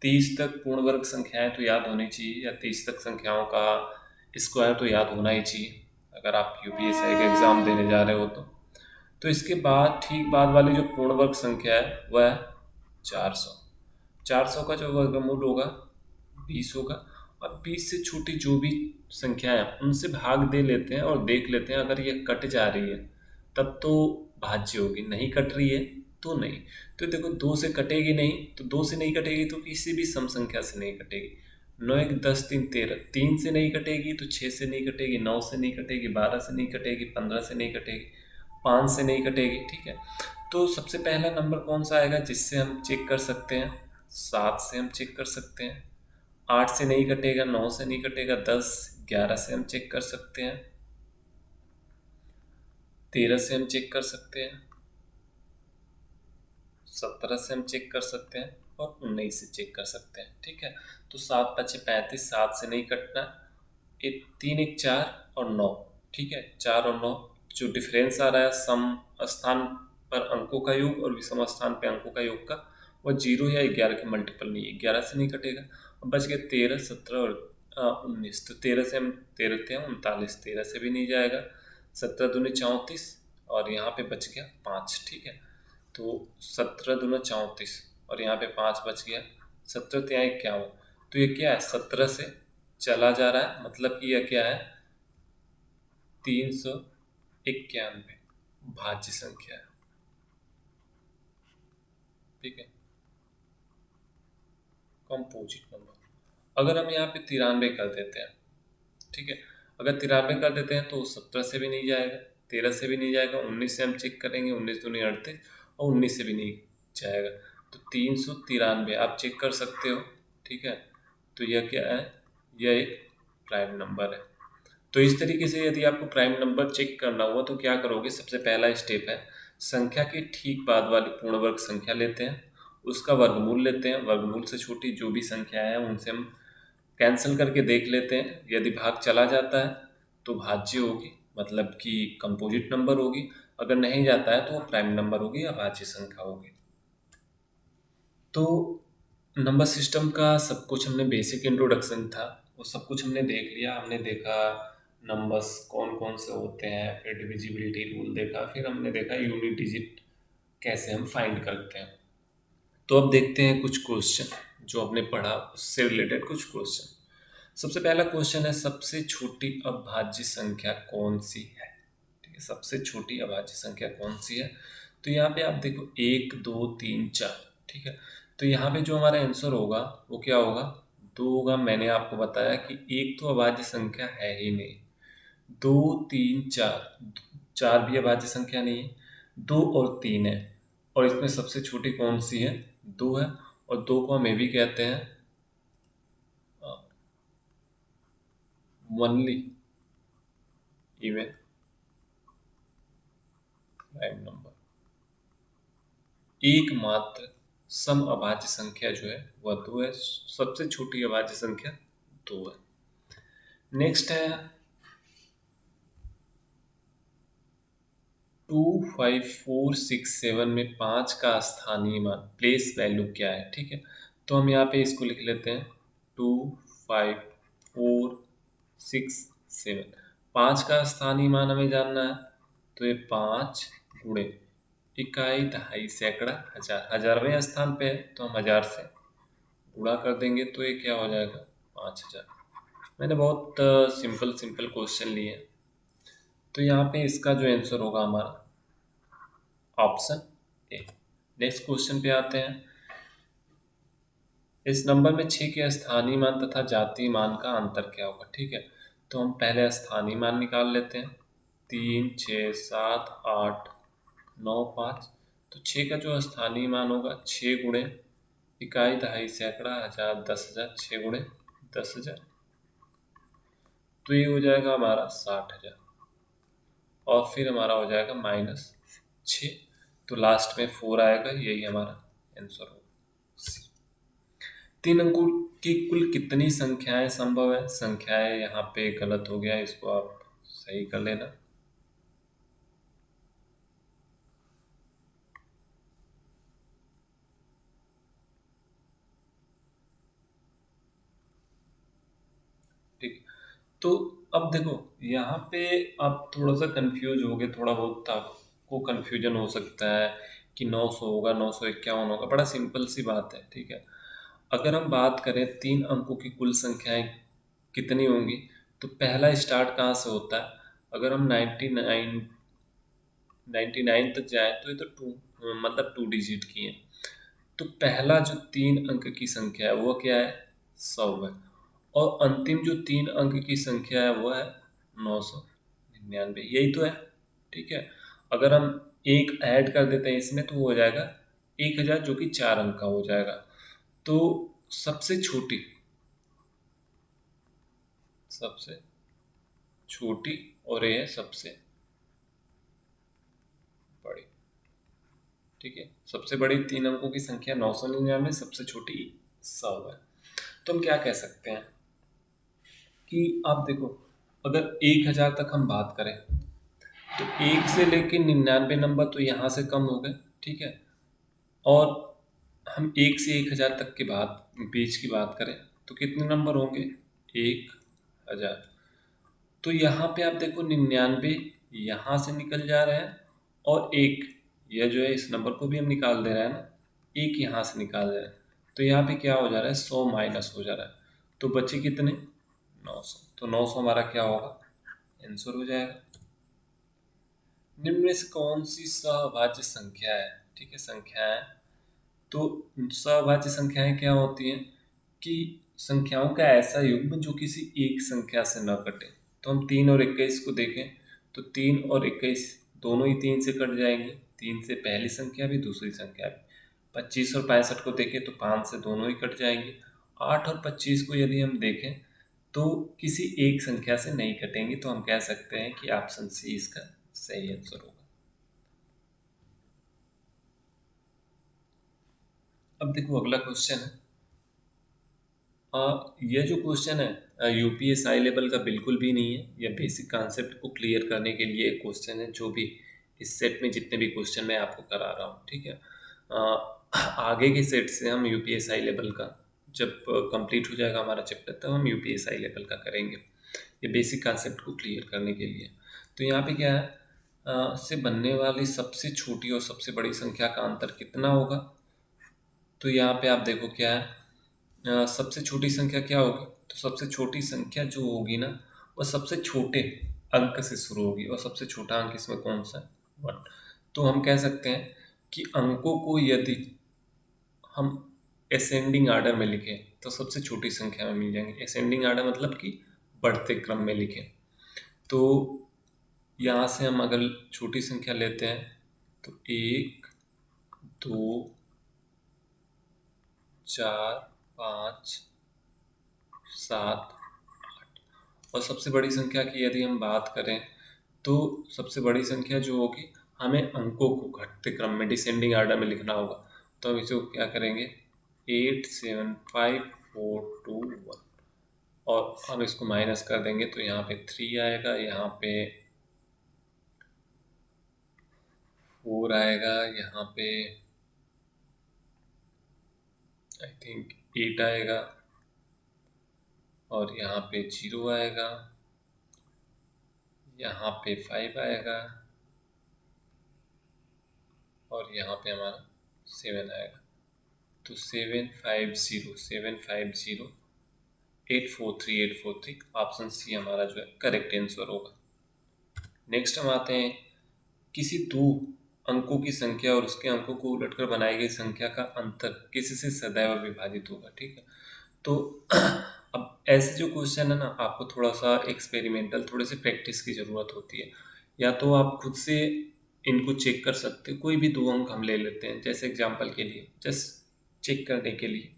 30 तक पूर्ण वर्ग संख्याएं तो याद होनी चाहिए, या 30 तक संख्याओं का स्क्वायर तो याद होना ही चाहिए, अगर आप यूपीएससी का एग्ज़ाम देने जा रहे हो तो इसके बाद ठीक बाद वाली जो पूर्ण वर्ग संख्या है वह है 400। 400 का जो वर्गमूल होगा 20 होगा। और 20 से छोटी जो भी संख्याएं हैं उनसे भाग दे लेते हैं और देख लेते हैं, अगर ये कट जा रही है तब तो भाज्य होगी, नहीं कट रही है तो नहीं। तो देखो 2 से कटेगी नहीं, तो 2 से नहीं कटेगी तो किसी भी सम संख्या से नहीं कटेगी। 9 1 10 3 13, 3 से नहीं कटेगी तो 6 से नहीं कटेगी, 9 से नहीं कटेगी, 12 से नहीं कटेगी, 15 से नहीं कटेगी, 5 से नहीं कटेगी। ठीक है, तो सबसे पहला नंबर कौन सा आएगा जिससे हम चेक कर सकते हैं, 7 से हम चेक कर सकते हैं। 8 से नहीं कटेगा, 9 से नहीं कटेगा, 10 11 से हम चेक कर सकते हैं, 13 से हम चेक कर सकते हैं, 17 से हम चेक कर सकते हैं, और 19 से चेक कर सकते हैं। ठीक है, तो 7 5 35, 7 से नहीं कटना। एक 3 1 4 और 9। ठीक है, 4 और 9 जो डिफरेंस आ रहा है सम स्थान पर अंकों का योग और विषम स्थान पे अंकों का योग का, वह 0 या 11 के मल्टीपल नहीं है, 11 से नहीं कटेगा। अब बच गया 13 17 और 19। तो 13 से हम 13 थे 39, 13 से भी नहीं जाएगा। 17 दूनी 34 और यहाँ पे बच गया 5। ठीक है, तो 17 दूना 34 और यहाँ पे 5 बच गया, 17 ત્યાં 51। तो ये क्या है, 17 से चला जा रहा है, मतलब कि यह क्या है, 391 भाज्य संख्या है। ठीक है, कंपोजिट नंबर। अगर हम यहाँ पे 93 कर देते हैं, ठीक है, अगर 93 कर देते हैं तो 17 से भी नहीं जाएगा, 13 से भी नहीं जाएगा, 19 से हम चेक करेंगे, 19 दूनी 38 और 19 से भी नहीं जाएगा। तो 393 आप चेक कर सकते हो। ठीक है, तो यह क्या है, यह एक प्राइम नंबर है। तो इस तरीके से यदि आपको प्राइम नंबर चेक करना हुआ तो क्या करोगे, सबसे पहला स्टेप है संख्या के ठीक बाद वाली पूर्ण वर्ग संख्या लेते हैं, उसका वर्गमूल लेते हैं, वर्गमूल से छोटी जो भी संख्या है उनसे हम कैंसिल करके देख लेते हैं, यदि भाग चला जाता है तो भाज्य होगी, मतलब कि कंपोजिट नंबर होगी। अगर नहीं जाता है तो वो प्राइम नंबर होगी या भाज्य संख्या होगी। तो नंबर सिस्टम का सब कुछ हमने, बेसिक इंट्रोडक्शन था वो सब कुछ हमने देख लिया। हमने देखा नंबर्स कौन कौन से होते हैं, फिर डिविजिबिलिटी रूल देखा, फिर हमने देखा यूनिट डिजिट कैसे हम फाइंड करते हैं। तो अब देखते हैं कुछ क्वेश्चन जो हमने पढ़ा उससे रिलेटेड कुछ क्वेश्चन। सबसे पहला क्वेश्चन है, सबसे छोटी अभाज्य संख्या कौन सी है। ठीक है, सबसे छोटी अभाज्य संख्या कौन सी है। तो यहाँ पे आप देखो 1 2 3 4। ठीक है, तो यहाँ पे जो हमारा आंसर होगा वो क्या होगा, 2 होगा। मैंने आपको बताया कि एक तो अभाज्य संख्या है ही नहीं, 2 3 4, 4 भी अभाज्य संख्या नहीं है, 2 और 3 है, और इसमें सबसे छोटी कौन सी है, 2 है। और 2 को हम ये भी कहते हैं ओनली इवन प्राइम नंबर। एकमात्र सम अभाज्य संख्या जो है वह 2 है, सबसे छोटी अभाज्य संख्या 2 है। नेक्स्ट है 2 5 4 6 7 में 5 का स्थानीय मान प्लेस वैल्यू क्या है। ठीक है, तो हम यहाँ पे इसको लिख लेते हैं 2 5 4 6 7। 5 का स्थानीय मान हमें जानना है, तो ये 5 गुणे इकाई दहाई सैकड़ा हजार, हजारवें स्थान पे है तो हम 1000 से गुणा कर देंगे, तो ये क्या हो जाएगा 5000। मैंने बहुत सिंपल सिंपल क्वेश्चन लिए हैं। तो यहाँ पे इसका जो आंसर होगा हमारा ऑप्शन ए। नेक्स्ट क्वेश्चन पे आते हैं। इस नंबर में 6 के स्थानीय मान तथा जातीय मान का अंतर क्या होगा। ठीक है, तो हम पहले स्थानीय मान निकाल लेते हैं। 3, 6, 7, 8, 9, 5। तो 6 का जो स्थानीय मान होगा 6 गुणे इकाई, दहाई, सैकड़ा, हजार, 10,000। 6 गुणे 10,000, तो ये हो जाएगा हमारा 60,000। और फिर हमारा हो जाएगा -6, तो लास्ट में 4 आएगा। यही हमारा आंसर होगा। 3 अंकों की कुल कितनी संख्याएं संभव है। संख्याएं यहाँ पे गलत हो गया, इसको आप सही कर लेना। ठीक, तो अब देखो यहाँ पे आप थोड़ा सा कंफ्यूज हो गए, थोड़ा बहुत आपको कंफ्यूजन हो सकता है कि 900 होगा, 951 होगा। बड़ा सिंपल सी बात है। ठीक है, अगर हम बात करें 3 अंकों की कुल संख्याएं कितनी होंगी, तो पहला स्टार्ट कहाँ से होता है। अगर हम 99 तक जाए तो ये तो मतलब 2 डिजिट की है। तो पहला जो 3 अंक की संख्या है वो क्या है, 100 है। और अंतिम जो 3 अंक की संख्या है वो है 999, यही तो है। ठीक है, अगर हम एक ऐड कर देते हैं इसमें तो वो हो जाएगा 1000, जो कि 4 अंक का हो जाएगा। तो सबसे छोटी सबसे छोटी और ये है सबसे बड़ी। ठीक है, सबसे बड़ी 3 अंकों की संख्या 999, सबसे छोटी 100 है। तो हम क्या कह सकते हैं कि आप देखो, अगर 1000 तक हम बात करें तो 1 से लेके 99 नंबर तो यहाँ से कम हो गए। ठीक है, और हम 1 से 1000 तक के बाद बीच की बात करें तो कितने नंबर होंगे, 1000। तो यहाँ पे आप देखो 99 यहाँ से निकल जा रहे हैं, और एक यह जो है इस नंबर को भी हम निकाल दे रहे हैं ना, एक यहाँ से निकाल दे रहे हैं। तो यहाँ पे क्या हो जा रहा है, 100 माइनस हो जा रहा है। तो बचे कितने, 900। तो 900 हमारा क्या होगा, आंसर हो जाएगा। निम्न में से कौन सी सहभाज्य संख्या है। ठीक है, संख्याएं, तो सहभाज्य संख्याएं क्या होती हैं कि संख्याओं का ऐसा युग्म जो किसी एक संख्या से न कटे। तो हम 3 और 21 को देखें तो 3 और 21 दोनों ही 3 से कट जाएंगे। 3 से पहली संख्या भी, दूसरी संख्या भी। 25 और 65 को देखें तो 5 से दोनों ही कट जाएंगे। 8 और 25 को यदि हम देखें तो किसी एक संख्या से नहीं कटेंगे। तो हम कह सकते हैं कि ऑप्शन सी इसका सही आंसर होगा। अब देखो अगला क्वेश्चन है। यह जो क्वेश्चन है यूपीएसआई लेवल का बिल्कुल भी नहीं है। यह बेसिक कॉन्सेप्ट को क्लियर करने के लिए एक क्वेश्चन है, जो भी इस सेट में जितने भी क्वेश्चन मैं आपको करा रहा हूँ। ठीक है, आगे के सेट से हम यूपीएसआई लेवल का जब कंप्लीट हो जाएगा हमारा चैप्टर, तब हम यूपीएसआई लेवल का करेंगे। ये बेसिक कॉन्सेप्ट को क्लियर करने के लिए। तो यहाँ पे क्या है, से बनने वाली सबसे छोटी और सबसे बड़ी संख्या का अंतर कितना होगा। तो यहाँ पे आप देखो क्या है, सबसे छोटी संख्या क्या होगी। तो सबसे छोटी संख्या जो होगी ना, वो सबसे छोटे अंक से शुरू होगी। और सबसे छोटा अंक इसमें कौन सा है, 1। तो हम कह सकते हैं कि अंकों को यदि हम असेंडिंग आर्डर में लिखें तो सबसे छोटी संख्या में मिल जाएंगे। असेंडिंग आर्डर मतलब कि बढ़ते क्रम में लिखें। तो यहाँ से हम अगर छोटी संख्या लेते हैं तो 1, 2, 4, 5, 7, और सबसे बड़ी संख्या की यदि हम बात करें तो सबसे बड़ी संख्या जो होगी, हमें अंकों को घटते क्रम में डिसेंडिंग आर्डर में लिखना होगा। तो हम इसे क्या करेंगे, 8, 7, 5, 4, 2, 1, और हम इसको माइनस कर देंगे तो यहाँ पे 3 आएगा, यहाँ पे 4 आएगा, यहाँ पे आई थिंक 8 आएगा, और यहाँ पे 0 आएगा, यहाँ पे 5 आएगा, और यहाँ पे हमारा 7 आएगा। तो 750 843 ऑप्शन सी हमारा जो है करेक्ट आंसर होगा। नेक्स्ट हम आते हैं, किसी दो अंकों की संख्या और उसके अंकों को उलटकर बनाई गई संख्या का अंतर किसी से सदैव विभाजित होगा। ठीक है, तो अब ऐसे जो क्वेश्चन है ना, आपको थोड़ा सा एक्सपेरिमेंटल, थोड़े से प्रैक्टिस की ज़रूरत होती है। या तो आप खुद से इनको चेक कर सकते हो। कोई भी दो अंक हम ले लेते हैं, जैसे एग्जांपल के लिए, जस्ट चेक करने के लिए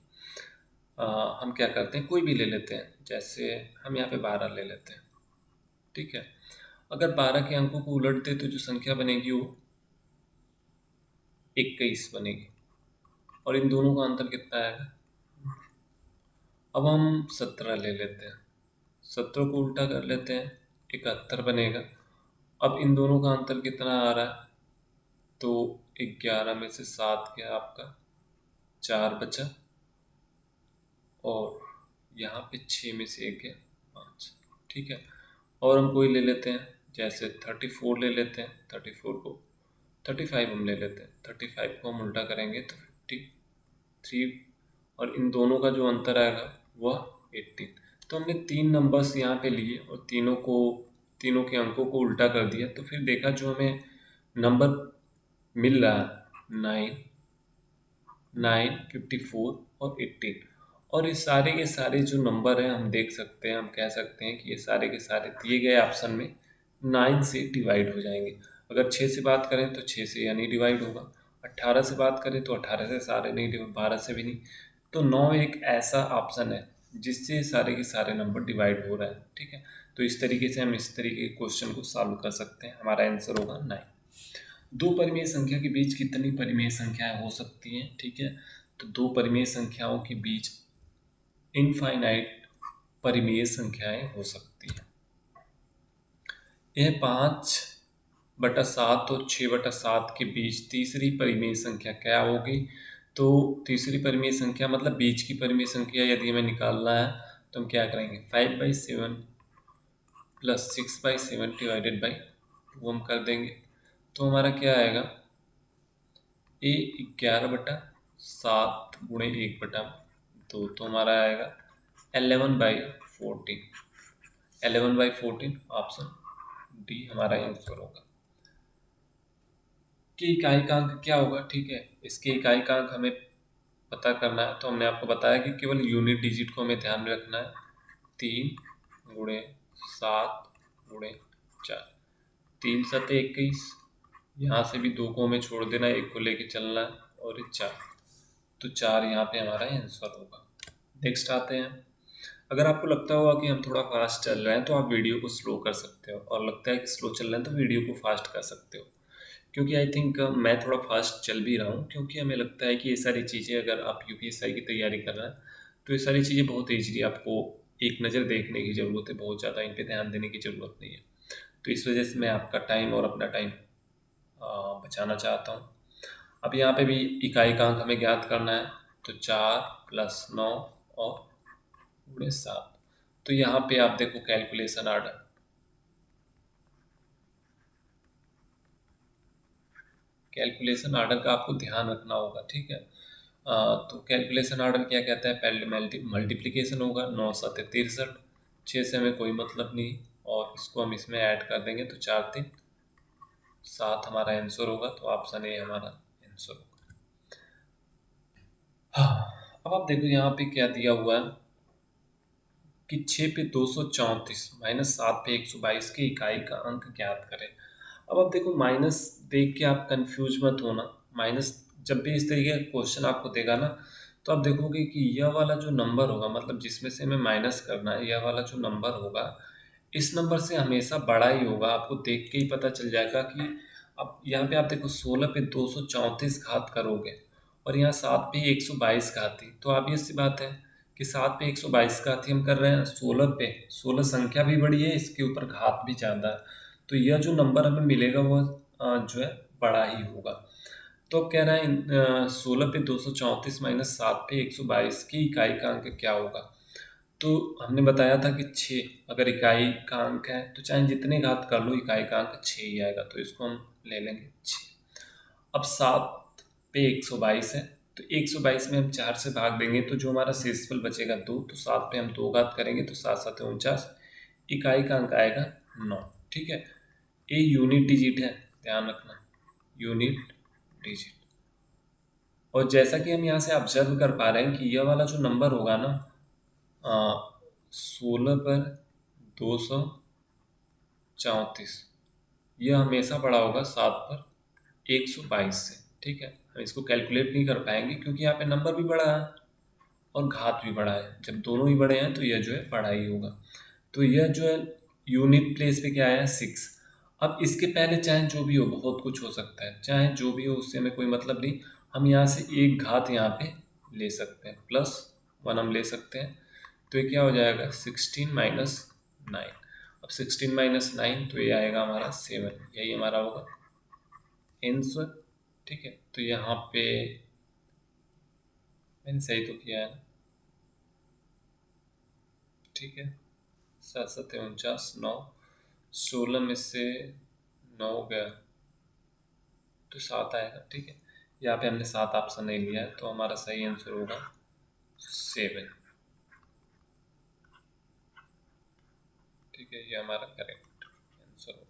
हम क्या करते हैं, कोई भी ले लेते हैं। जैसे हम यहाँ पे 12 ले लेते हैं। ठीक है, अगर 12 के अंकों को उलट दे तो जो संख्या बनेगी वो 21 बनेगी, और इन दोनों का अंतर कितना आएगा। अब हम 17 ले लेते हैं, 17 को उल्टा कर लेते हैं, 71 बनेगा। अब इन दोनों का अंतर कितना आ रहा है, तो 11 में से 7 गया आपका, 4 बचा, और यहाँ पे 6 में से 1 गया, 5। ठीक है, और हम कोई ले लेते हैं, जैसे 34 ले लेते हैं। 34 को 35 हम ले लेते हैं, 35 को हम उल्टा करेंगे तो 53, और इन दोनों का जो अंतर आएगा वह 18। तो हमने 3 नंबर्स यहाँ पे लिए और तीनों के अंकों को उल्टा कर दिया, तो फिर देखा जो हमें नंबर मिल रहा है 9, 54 और 18, और ये सारे के सारे जो नंबर हैं हम देख सकते हैं, हम कह सकते हैं कि ये सारे के सारे दिए गए ऑप्शन में 9 से डिवाइड हो जाएंगे। अगर 6 से बात करें तो 6 से या नहीं डिवाइड होगा, 18 से बात करें तो 18 से सारे नहीं डिवाइड, 12 से भी नहीं। तो 9 एक ऐसा ऑप्शन है जिससे सारे के सारे नंबर डिवाइड हो रहा है। ठीक है, तो इस तरीके से हम इस तरीके के क्वेश्चन को सॉल्व कर सकते हैं। हमारा आंसर होगा 9। दो परिमेय संख्या के बीच कितनी परिमेय संख्याएं हो सकती हैं। ठीक है, तो दो परिमेय संख्याओं के बीच इनफाइनाइट परिमेय संख्याएं हो सकती हैं। यह 5/7 और 6/7 के बीच तीसरी परिमेय संख्या क्या होगी। तो तीसरी परिमेय संख्या मतलब बीच की परिमेय संख्या यदि हमें निकालना है तो हम क्या करेंगे, 5/7 प्लस 6/7 डिवाइडेड बाई 2 हम कर देंगे। तो हमारा क्या आएगा, 11/7 गुणे 1/2, तो हमारा आएगा 11/14। 11/14 ऑप्शन डी हमारा आंसर होगा। कि इकाई का अंक क्या होगा। ठीक है, इसके इकाई का अंक हमें पता करना है, तो हमने आपको बताया कि केवल यूनिट डिजिट को हमें ध्यान में रखना है। 3 गुणे 7 गुणे 4, 3 7 21, यहाँ से भी 2 को हमें छोड़ देना है, 1 को लेके चलना है, और 4, तो 4 यहाँ पे हमारा आंसर होगा। नेक्स्ट आते हैं, अगर आपको लगता होगा कि हम थोड़ा फास्ट चल रहे हैं तो आप वीडियो को स्लो कर सकते हो, और लगता है कि स्लो चल रहे हैं तो वीडियो को फास्ट कर सकते हो। क्योंकि आई थिंक मैं थोड़ा फास्ट चल भी रहा हूँ, क्योंकि हमें लगता है कि ये सारी चीज़ें, अगर आप यूपीएसआई की तैयारी कर रहे हैं तो ये सारी चीज़ें बहुत ईजीली आपको एक नज़र देखने की ज़रूरत है, बहुत ज़्यादा इन पर ध्यान देने की ज़रूरत नहीं है। तो इस वजह से मैं आपका टाइम और अपना टाइम बचाना चाहता हूँ। अब यहाँ पे भी इकाई का अंक हमें ज्ञात करना है, तो 4 + 9 और गुणे 7। तो यहाँ पे आप देखो कैलकुलेशन आर्डर का आपको ध्यान रखना होगा। ठीक है, तो कैलकुलेशन आर्डर क्या कहता है, पहले मल्टीप्लिकेशन होगा, 9 7 63, 6 से हमें कोई मतलब नहीं, और इसको हम इसमें ऐड कर देंगे तो 4 3 7 हमारा आंसर होगा। तो ऑप्शन ए हमारा आंसर होगा। हाँ, अब आप देखो यहाँ पे क्या दिया हुआ है कि 6 पे 234 माइनस 7 पे 122 की इकाई का अंक ज्ञात करें। अब आप देखो, माइनस देख के आप कंफ्यूज मत होना। माइनस जब भी इस तरीके का क्वेश्चन आपको देगा ना, तो आप देखोगे कि यह वाला जो नंबर होगा, मतलब जिसमें से हमें माइनस करना है, यह वाला जो नंबर होगा इस नंबर से हमेशा बड़ा ही होगा। आपको देख के ही पता चल जाएगा कि अब यहाँ पे आप देखो 16 पे 234 घात करोगे, और यहाँ 7 पे 122 घाती, तो आप ये सी बात है कि 7 पे 122 घाती हम कर रहे हैं, 16 पे 16 संख्या भी बड़ी है, इसके ऊपर घात भी ज़्यादा है, तो यह जो नंबर हमें मिलेगा वह जो है बड़ा ही होगा। तो अब कह रहा है 16 पे 234 माइनस 7 पे 122 की इकाई का अंक क्या होगा। तो हमने बताया था कि 6 अगर इकाई का अंक है तो चाहे जितने घात कर लो इकाई का अंक 6 ही आएगा, तो इसको हम ले लेंगे 6। अब 7 पे 122 है, तो 122 में हम 4 से भाग देंगे तो जो हमारा शेषफल बचेगा 2, तो 7 पे हम 2 घात करेंगे तो 7 7 49, इकाई का अंक आएगा 9। ठीक है, ये यूनिट डिजिट है, ध्यान रखना, यूनिट डिजिट। और जैसा कि हम यहाँ से ऑब्जर्व कर पा रहे हैं कि यह वाला जो नंबर होगा ना 16 पर 234, यह हमेशा बड़ा होगा 7 पर 122 से। ठीक है, हम इसको कैलकुलेट नहीं कर पाएंगे क्योंकि यहाँ पे नंबर भी बड़ा है और घात भी बड़ा है। जब दोनों ही बड़े हैं तो यह जो है बड़ा ही होगा। तो यह जो है यूनिट प्लेस पे क्या आया 6। अब इसके पहले चाहे जो भी हो, बहुत कुछ हो सकता है, चाहे जो भी हो उससे हमें कोई मतलब नहीं। हम यहाँ से एक घात यहाँ पे ले सकते हैं, +1 हम ले सकते हैं। तो ये क्या हो जाएगा 16 माइनस 9। अब 16 माइनस 9 तो ये आएगा हमारा 7, यही हमारा होगा आंसर। ठीक है, तो यहाँ पे मैंने सही तो किया है ना। ठीक है, 7 7 49, 9, 16 में से 9 गया तो 7 आएगा। ठीक है, यहाँ पे हमने 7 ऑप्शन नहीं लिया है, तो हमारा सही आंसर होगा 7। ठीक है, ये हमारा करेक्ट आंसर होगा।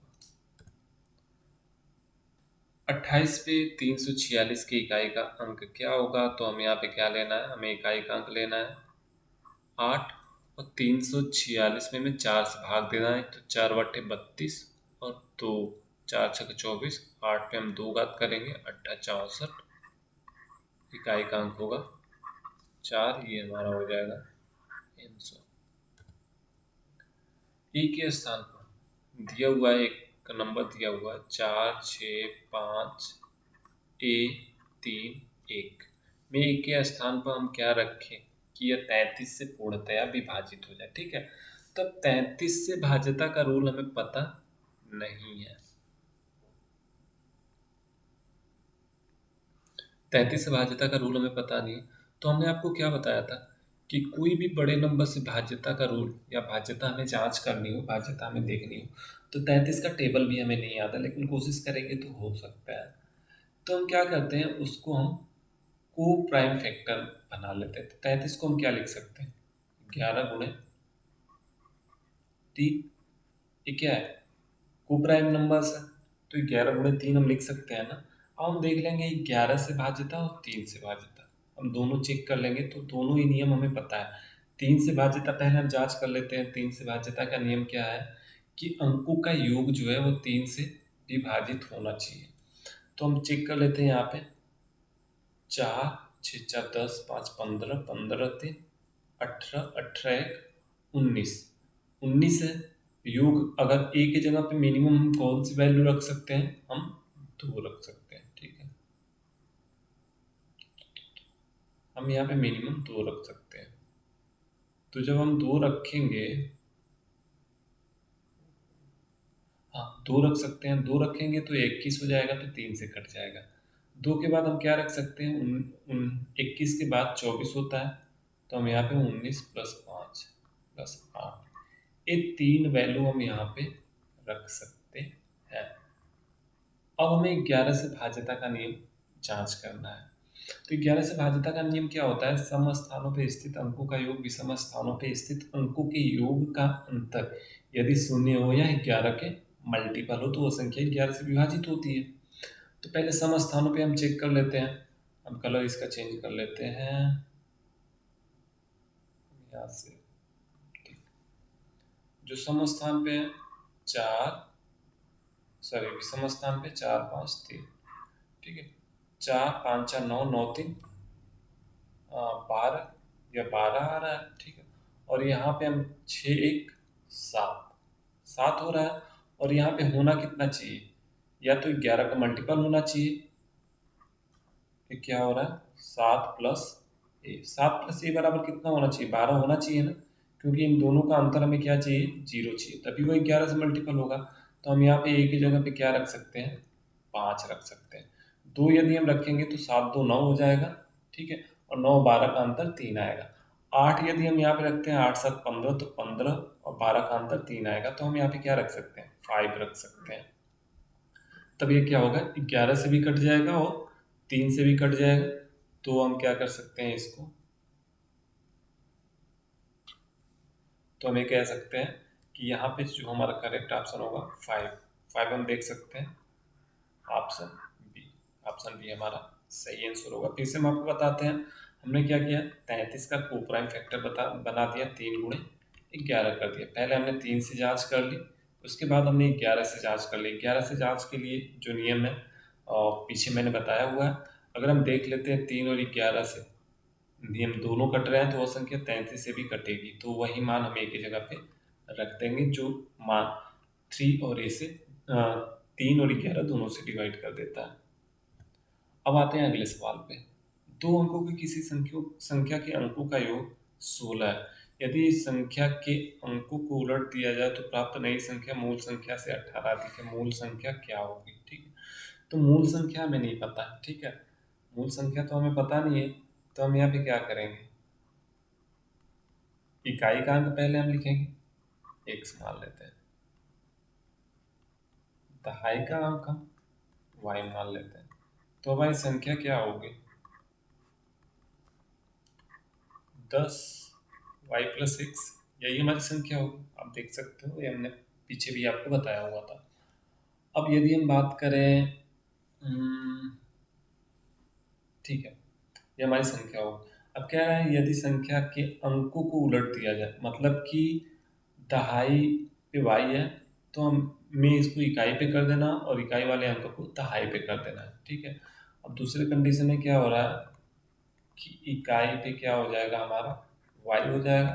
28 पे 346 की इकाई का अंक क्या होगा? तो हम यहाँ पे क्या लेना है, हमें इकाई का अंक लेना है 8, और 346 में 4 से भाग देना है, तो 4 बटे 32 और 2, 4 छक 24, 8 पे हम 2 घात करेंगे, 8 64, इकाई का अंक होगा 4, ये हमारा हो जाएगा आंसर। ए के स्थान पर दिया हुआ है, एक नंबर दिया हुआ है 4 6 5 ए 3 1 में ए के स्थान पर हम क्या रखें कि यह 33 से पूर्णतया विभाजित हो जाए। ठीक है, तब 33 से भाज्यता का रूल हमें पता नहीं है। 33 से भाज्यता का रूल हमें पता नहीं है, तो हमने आपको क्या बताया था कि कोई भी बड़े नंबर से भाज्यता का रूल या भाज्यता हमें जांच करनी हो, भाज्यता हमें देखनी हो, तो 33 का टेबल भी हमें नहीं आता, लेकिन कोशिश करेंगे तो हो सकता है। तो हम क्या करते हैं, उसको हम को प्राइम फैक्टर बना लेते हैं। तो 33 को हम क्या लिख सकते हैं, 11 गुणे 3, ये क्या है, को प्राइम नंबर्स है, तो 11 गुणे 3 हम लिख सकते हैं ना। अब हम देख लेंगे 11 से भाज्यता और 3 से भाज्यता, हम दोनों चेक कर लेंगे तो दोनों ही नियम हमें पता है। 3 से भाज्यता पहले हम जांच कर लेते हैं। 3 से भाज्यता का नियम क्या है कि अंकों का योग जो है वो 3 से विभाजित होना चाहिए। तो हम चेक कर लेते हैं यहाँ पे 4 6 4 10 5 15 15 3 18 18 1 19, 19 है योग। अगर ए की जगह पे मिनिमम हम कौन सी वैल्यू रख सकते हैं, हम 2 रख सकते हैं। ठीक है, हम यहाँ पे मिनिमम 2 रख सकते हैं। तो जब हम 2 रखेंगे, हाँ 2 रख सकते हैं, 2 रखेंगे तो 21 हो जाएगा, तो 3 से कट जाएगा। 2 के बाद हम क्या रख सकते हैं, 21 के बाद 24 होता है, तो हम यहाँ पे 19 + 5 + 8, ये 3 वैल्यू हम यहाँ पे रख सकते हैं। अब हमें 11 से भाज्यता का नियम जांच करना है। तो 11 से भाज्यता का नियम क्या होता है, सम स्थानों पे स्थित अंकों का योग विषम स्थानों पे स्थित अंकों के योग का अंतर यदि 0 हो या 11 के मल्टीपल हो तो वो संख्या 11 से विभाजित होती है। तो पहले सम स्थानों पे हम चेक कर लेते हैं। हम कलर इसका चेंज कर लेते हैं यहाँ से। जो सम स्थान पे 4, सॉरी विषम स्थान पे 4 5 3, ठीक है, 4 5 4 9 9 3 12 या 12 आ रहा है। ठीक है, और यहाँ पे हम 6 1 7 7 हो रहा है, और यहाँ पे होना कितना चाहिए, या तो 11 का मल्टीपल होना चाहिए। ये क्या हो रहा है 7 + ए, 7 + ए बराबर कितना होना चाहिए, 12 होना चाहिए ना, क्योंकि इन दोनों का अंतर हमें क्या चाहिए, 0 चाहिए, तभी वो 11 से मल्टीपल होगा। तो हम यहाँ पे ए की जगह पे क्या रख सकते हैं, 5 रख सकते हैं। 2 यदि हम रखेंगे तो 7 2 9 हो जाएगा। ठीक है, और 9 12 का अंतर 3 आएगा। 8 यदि हम यहाँ पे रखते हैं, 8 7 15, तो 15 और 12 का अंतर 3 आएगा, तो हम यहाँ पे क्या रख सकते हैं, 5 रख सकते हैं। तब ये क्या होगा, 11 से भी कट जाएगा और 3 से भी कट जाएगा, तो हम क्या कर सकते हैं इसको, तो हम ये कह सकते हैं कि यहाँ पे जो हमारा करेक्ट ऑप्शन होगा 5। 5 हम देख सकते हैं ऑप्शन बी। ऑप्शन बी हमारा सही आंसर होगा। फिर से हम आपको बताते हैं हमने क्या किया, 33 का को प्राइम फैक्टर बना दिया, 3 × 11 कर दिया। पहले हमने 3 से जांच कर ली, उसके बाद हमने 11 से जांच कर ली। 11 से जांच के लिए जो नियम है और पीछे मैंने बताया हुआ है, अगर हम देख लेते हैं 3 और 11 से नियम दोनों कट रहे हैं तो वह संख्या 33 से भी कटेगी, तो वही मान हम एक ही जगह पे रख देंगे, जो मान 3 और ए से 3 और 11 दोनों से डिवाइड कर देता है। अब आते हैं अगले सवाल पे। दो अंकों की किसी संख्या के अंकों का योग 16 है। यदि इस संख्या के अंकों को उलट दिया जाए तो प्राप्त नई संख्या मूल संख्या से 18 अधिक है। मूल संख्या क्या होगी? ठीक है, तो मूल संख्या हमें नहीं पता, ठीक है, मूल संख्या तो हमें पता नहीं है, तो हम यहाँ पे क्या करेंगे, इकाई का अंक पहले हम लिखेंगे, x मान लेते हैं, दहाई का अंक हम y मान लेते हैं। तो हमारी संख्या क्या होगी, 10y+x, यही हमारी संख्या होगी। आप देख सकते हो, ये हमने पीछे भी आपको बताया हुआ था। अब यदि हम बात करें, ठीक है, ये हमारी संख्या होगी। अब क्या है, यदि संख्या के अंकों को उलट दिया जाए, मतलब कि दहाई पे y है, तो हमें इसको इकाई पे कर देना और इकाई वाले अंक को दहाई पे कर देना है, ठीक है। अब दूसरे कंडीशन में क्या हो रहा है कि इकाई पे क्या हो जाएगा, हमारा y हो जाएगा,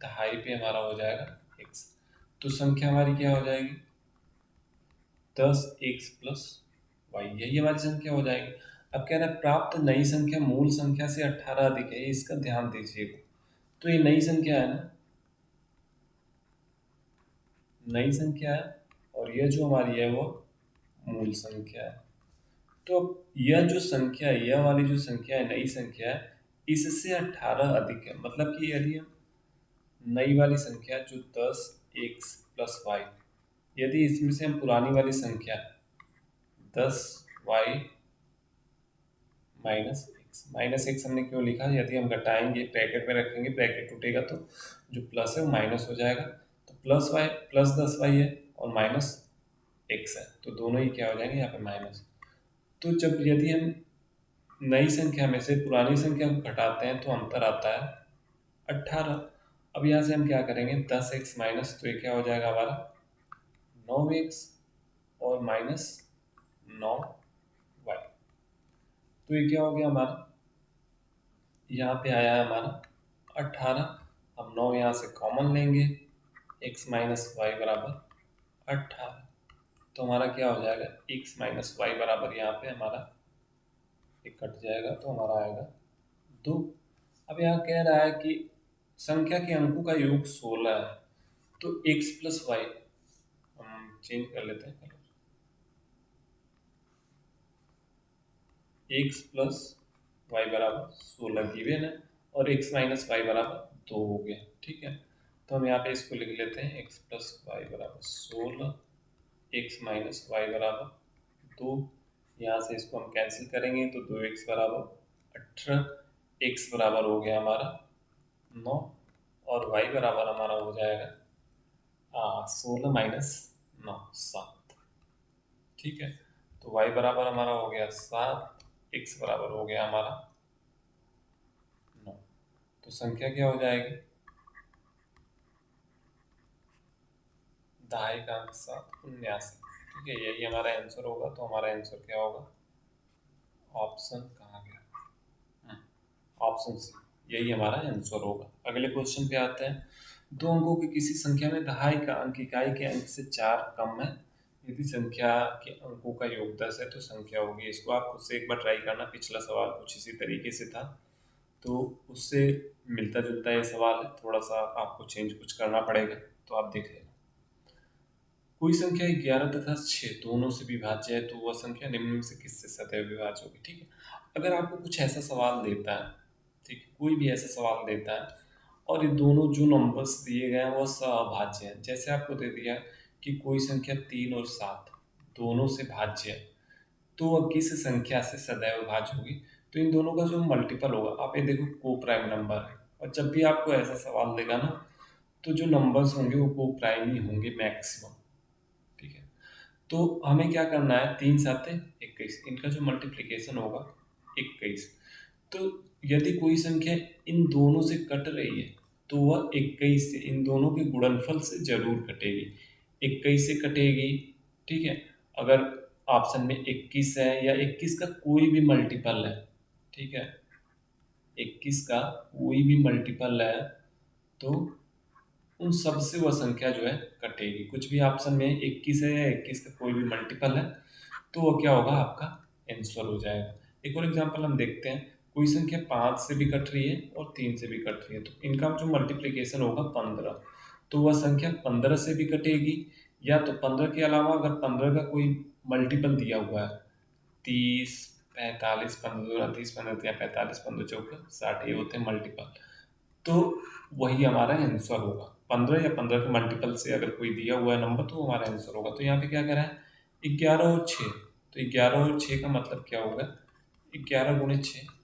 दहाई पे हमारा हो जाएगा x। तो संख्या हमारी क्या हो जाएगी, 10x+y, यही हमारी संख्या हो जाएगी। अब कह रहा है प्राप्त नई संख्या मूल संख्या से 18 अधिक है, इसका ध्यान दीजिएगा। तो ये नई संख्या है ना, नई संख्या है, और यह जो हमारी है वो मूल संख्या है। तो अब यह जो संख्या है, यह वाली जो संख्या है, नई संख्या है, इससे 18 अधिक है। मतलब कि यदि हम नई वाली संख्या जो 10x+y, यदि इसमें से हम पुरानी वाली संख्या 10y माइनस एक्स हमने क्यों लिखा, यदि हम घटाएंगे ब्रैकेट में रखेंगे, ब्रैकेट टूटेगा तो जो प्लस है वो माइनस हो जाएगा, तो +10y है और -x है, तो दोनों ही क्या हो जाएंगे यहाँ पे माइनस। तो जब यदि हम नई संख्या में से पुरानी संख्या को घटाते हैं तो अंतर आता है 18। अब यहाँ से हम क्या करेंगे, 10x माइनस, तो ये क्या हो जाएगा हमारा 9x और -9y। तो ये क्या हो गया हमारा, यहाँ पे आया है हमारा 18। हम 9 यहाँ से कॉमन लेंगे, x - y बराबर 18, तो हमारा क्या हो जाएगा, x - y बराबर यहाँ पे हमारा एक कट जाएगा, तो हमारा आएगा 2। अब यहाँ कह रहा है कि संख्या के अंकों का योग 16 है, तो x+y हम चेंज कर लेते हैं, x+y बराबर 16 गिवन है, और x - y बराबर 2 हो गया, ठीक है। तो हम यहाँ पे इसको लिख लेते हैं, x+y बराबर 16, x - y बराबर 2। यहाँ से इसको हम कैंसिल करेंगे तो 2x बराबर 18, x बराबर हो गया हमारा 9, और y बराबर हमारा हो जाएगा 16 - 9 7, ठीक है। तो y बराबर हमारा हो गया 7, x बराबर हो गया हमारा 9। तो संख्या क्या हो जाएगी, दहाई का अंक 7, 79, ठीक है, यही हमारा आंसर होगा। तो हमारा आंसर क्या होगा, ऑप्शन कहाँ गया, ऑप्शन सी, यही हमारा आंसर होगा। अगले क्वेश्चन पे आते हैं। दो अंकों की किसी संख्या में दहाई का अंक इकाई के अंक से 4 कम है। यदि संख्या के अंकों का योग 10 है तो संख्या होगी। इसको आप खुद से एक बार ट्राई करना, पिछला सवाल कुछ इसी तरीके से था, तो उससे मिलता जुलता ये सवाल है, थोड़ा सा आपको चेंज कुछ करना पड़ेगा, तो आप देख लेना। कोई संख्या 11 तथा 6 दोनों से विभाज्य है, तो वह संख्या निम्न में से किससे सदैव विभाज्य होगी, ठीक है। अगर आपको कुछ ऐसा सवाल देता है, ठीक है, कोई भी ऐसा सवाल देता है और ये दोनों जो नंबर्स दिए गए हैं वो सभाज्य हैं, जैसे आपको दे दिया कि कोई संख्या 3 और 7 दोनों से भाज्य है, तो वह किस संख्या से सदैव भाज्य होगी। तो इन दोनों का जो मल्टीपल होगा, आप ये देखो को प्राइम नंबर है, और जब भी आपको ऐसा सवाल देगा ना, तो जो नंबर्स होंगे वो को प्राइम ही होंगे मैक्सिमम। ठीक है, तो हमें क्या करना है, 3 7 21, इनका जो मल्टीप्लिकेशन होगा 21। तो यदि कोई संख्या इन दोनों से कट रही है तो वह 21 से, इन दोनों के गुणनफल से जरूर कटेगी। 21 से कटेगी, ठीक है। अगर ऑप्शन में 21 है या 21 का कोई भी मल्टीपल है, ठीक है, 21 का कोई भी मल्टीपल है, तो उन सब से वह संख्या जो है कटेगी। कुछ भी ऑप्शन में 21 है या 21 का कोई भी मल्टीपल है, तो वो क्या होगा, आपका आंसर हो जाएगा। एक और एग्जांपल हम देखते हैं, कोई संख्या 5 से भी कट रही है और 3 से भी कट रही है, तो इनका जो मल्टीप्लिकेशन होगा 15, तो वह संख्या 15 से भी कटेगी, या तो 15 के अलावा अगर 15 का कोई मल्टीपल दिया हुआ है, 30 45, 15 30 15 या 45 15 चौका 60, ये होते हैं मल्टीपल, तो वही हमारा आंसर होगा। 15 या 15 के मल्टीपल से अगर कोई दिया हुआ है नंबर, तो वो हमारा आंसर होगा। तो यहाँ पे क्या करा है, 11 और 6, तो 11 और 6 का मतलब क्या होगा, 11 गुणे 6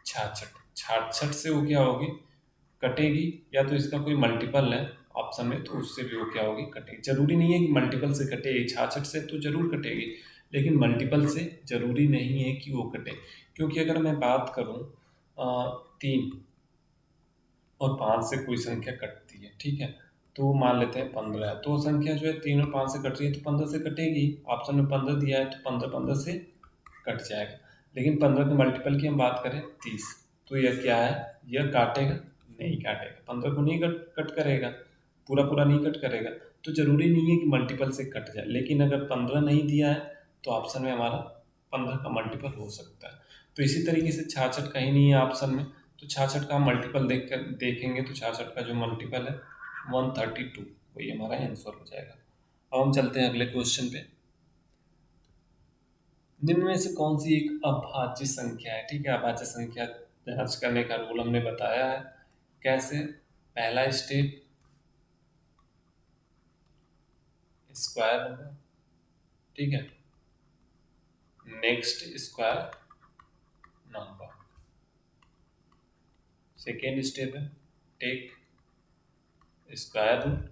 66, 66 से वो क्या होगी, कटेगी, या तो इसका कोई मल्टीपल है ऑप्शन में, तो उससे भी वो क्या होगी, कटेगी। जरूरी नहीं है कि मल्टीपल से कटेगी, 66 से तो जरूर कटेगी, लेकिन मल्टीपल से जरूरी नहीं है कि वो कटे। क्योंकि अगर मैं बात करूँ 3 और 5 से कोई संख्या कटती है, ठीक है, तो मान लेते हैं 15 है, तो वो संख्या जो है 3 और 5 से कट रही है, तो 15 से कटेगी। ऑप्शन में 15 दिया है, तो 15 15 से कट जाएगा। लेकिन 15 के मल्टीपल की हम बात करें 30, तो यह क्या है, यह काटेगा, नहीं काटेगा, 15 को नहीं कट कट करेगा, पूरा पूरा नहीं कट करेगा। तो जरूरी नहीं है कि मल्टीपल से कट जाए, लेकिन अगर 15 नहीं दिया है तो ऑप्शन में हमारा 15 का मल्टीपल हो सकता है। तो इसी तरीके से 66 कहीं नहीं है ऑप्शन में, तो 66 का मल्टीपल देखेंगे, तो 66 का जो मल्टीपल है 132, वही हमारा आंसर हो जाएगा। अब हम चलते हैं अगले क्वेश्चन पे। निम्न में से कौन सी एक अभाज्य संख्या है, ठीक है, अभाज्य संख्या जांच करने का रूल हमने बताया है। कैसे, पहला स्टेप स्क्वायर नंबर, ठीक है, next square number, second step है take square root,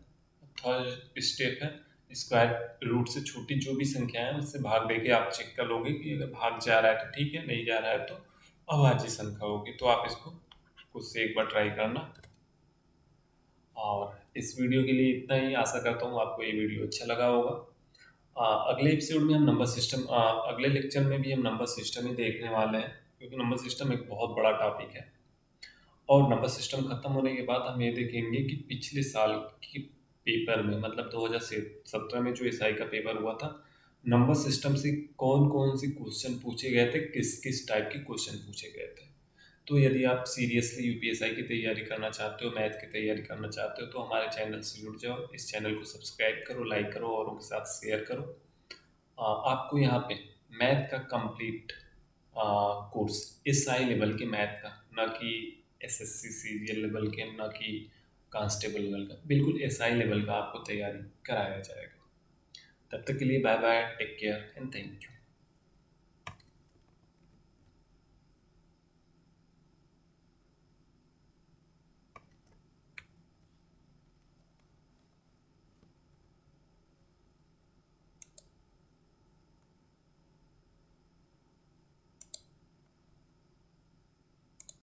third step है स्क्वायर रूट से छोटी जो भी संख्या है उससे भाग देके आप चेक कर लोगे कि अगर भाग जा रहा है तो ठीक है, नहीं जा रहा है तो अभाज्य संख्या होगी। तो आप इसको खुद से एक बार ट्राई करना। और इस वीडियो के लिए इतना ही, आशा करता हूँ आपको ये वीडियो अच्छा लगा होगा। अगले एपिसोड में हम नंबर सिस्टम, अगले लेक्चर में भी हम नंबर सिस्टम ही देखने वाले हैं, क्योंकि नंबर सिस्टम एक बहुत बड़ा टॉपिक है। और नंबर सिस्टम खत्म होने के बाद हम ये देखेंगे कि पिछले साल की पेपर में, मतलब 2017 में जो एसआई का पेपर हुआ था, नंबर सिस्टम से कौन कौन से क्वेश्चन पूछे गए थे, किस किस टाइप के क्वेश्चन पूछे गए थे। तो यदि आप सीरियसली यूपीएसआई की तैयारी करना चाहते हो, मैथ की तैयारी करना चाहते हो, तो हमारे चैनल से जुड़ जाओ। इस चैनल को सब्सक्राइब करो, लाइक करो, औरों के साथ शेयर करो। आपको यहाँ पे मैथ का कंप्लीट कोर्स, इस आई लेवल के मैथ का, ना कि एसएससी सीजीएल लेवल के, ना कि कांस्टेबल लेवल का, बिल्कुल एसआई लेवल का आपको तैयारी कराया जाएगा। तब तक के लिए bye bye, take care and thank you.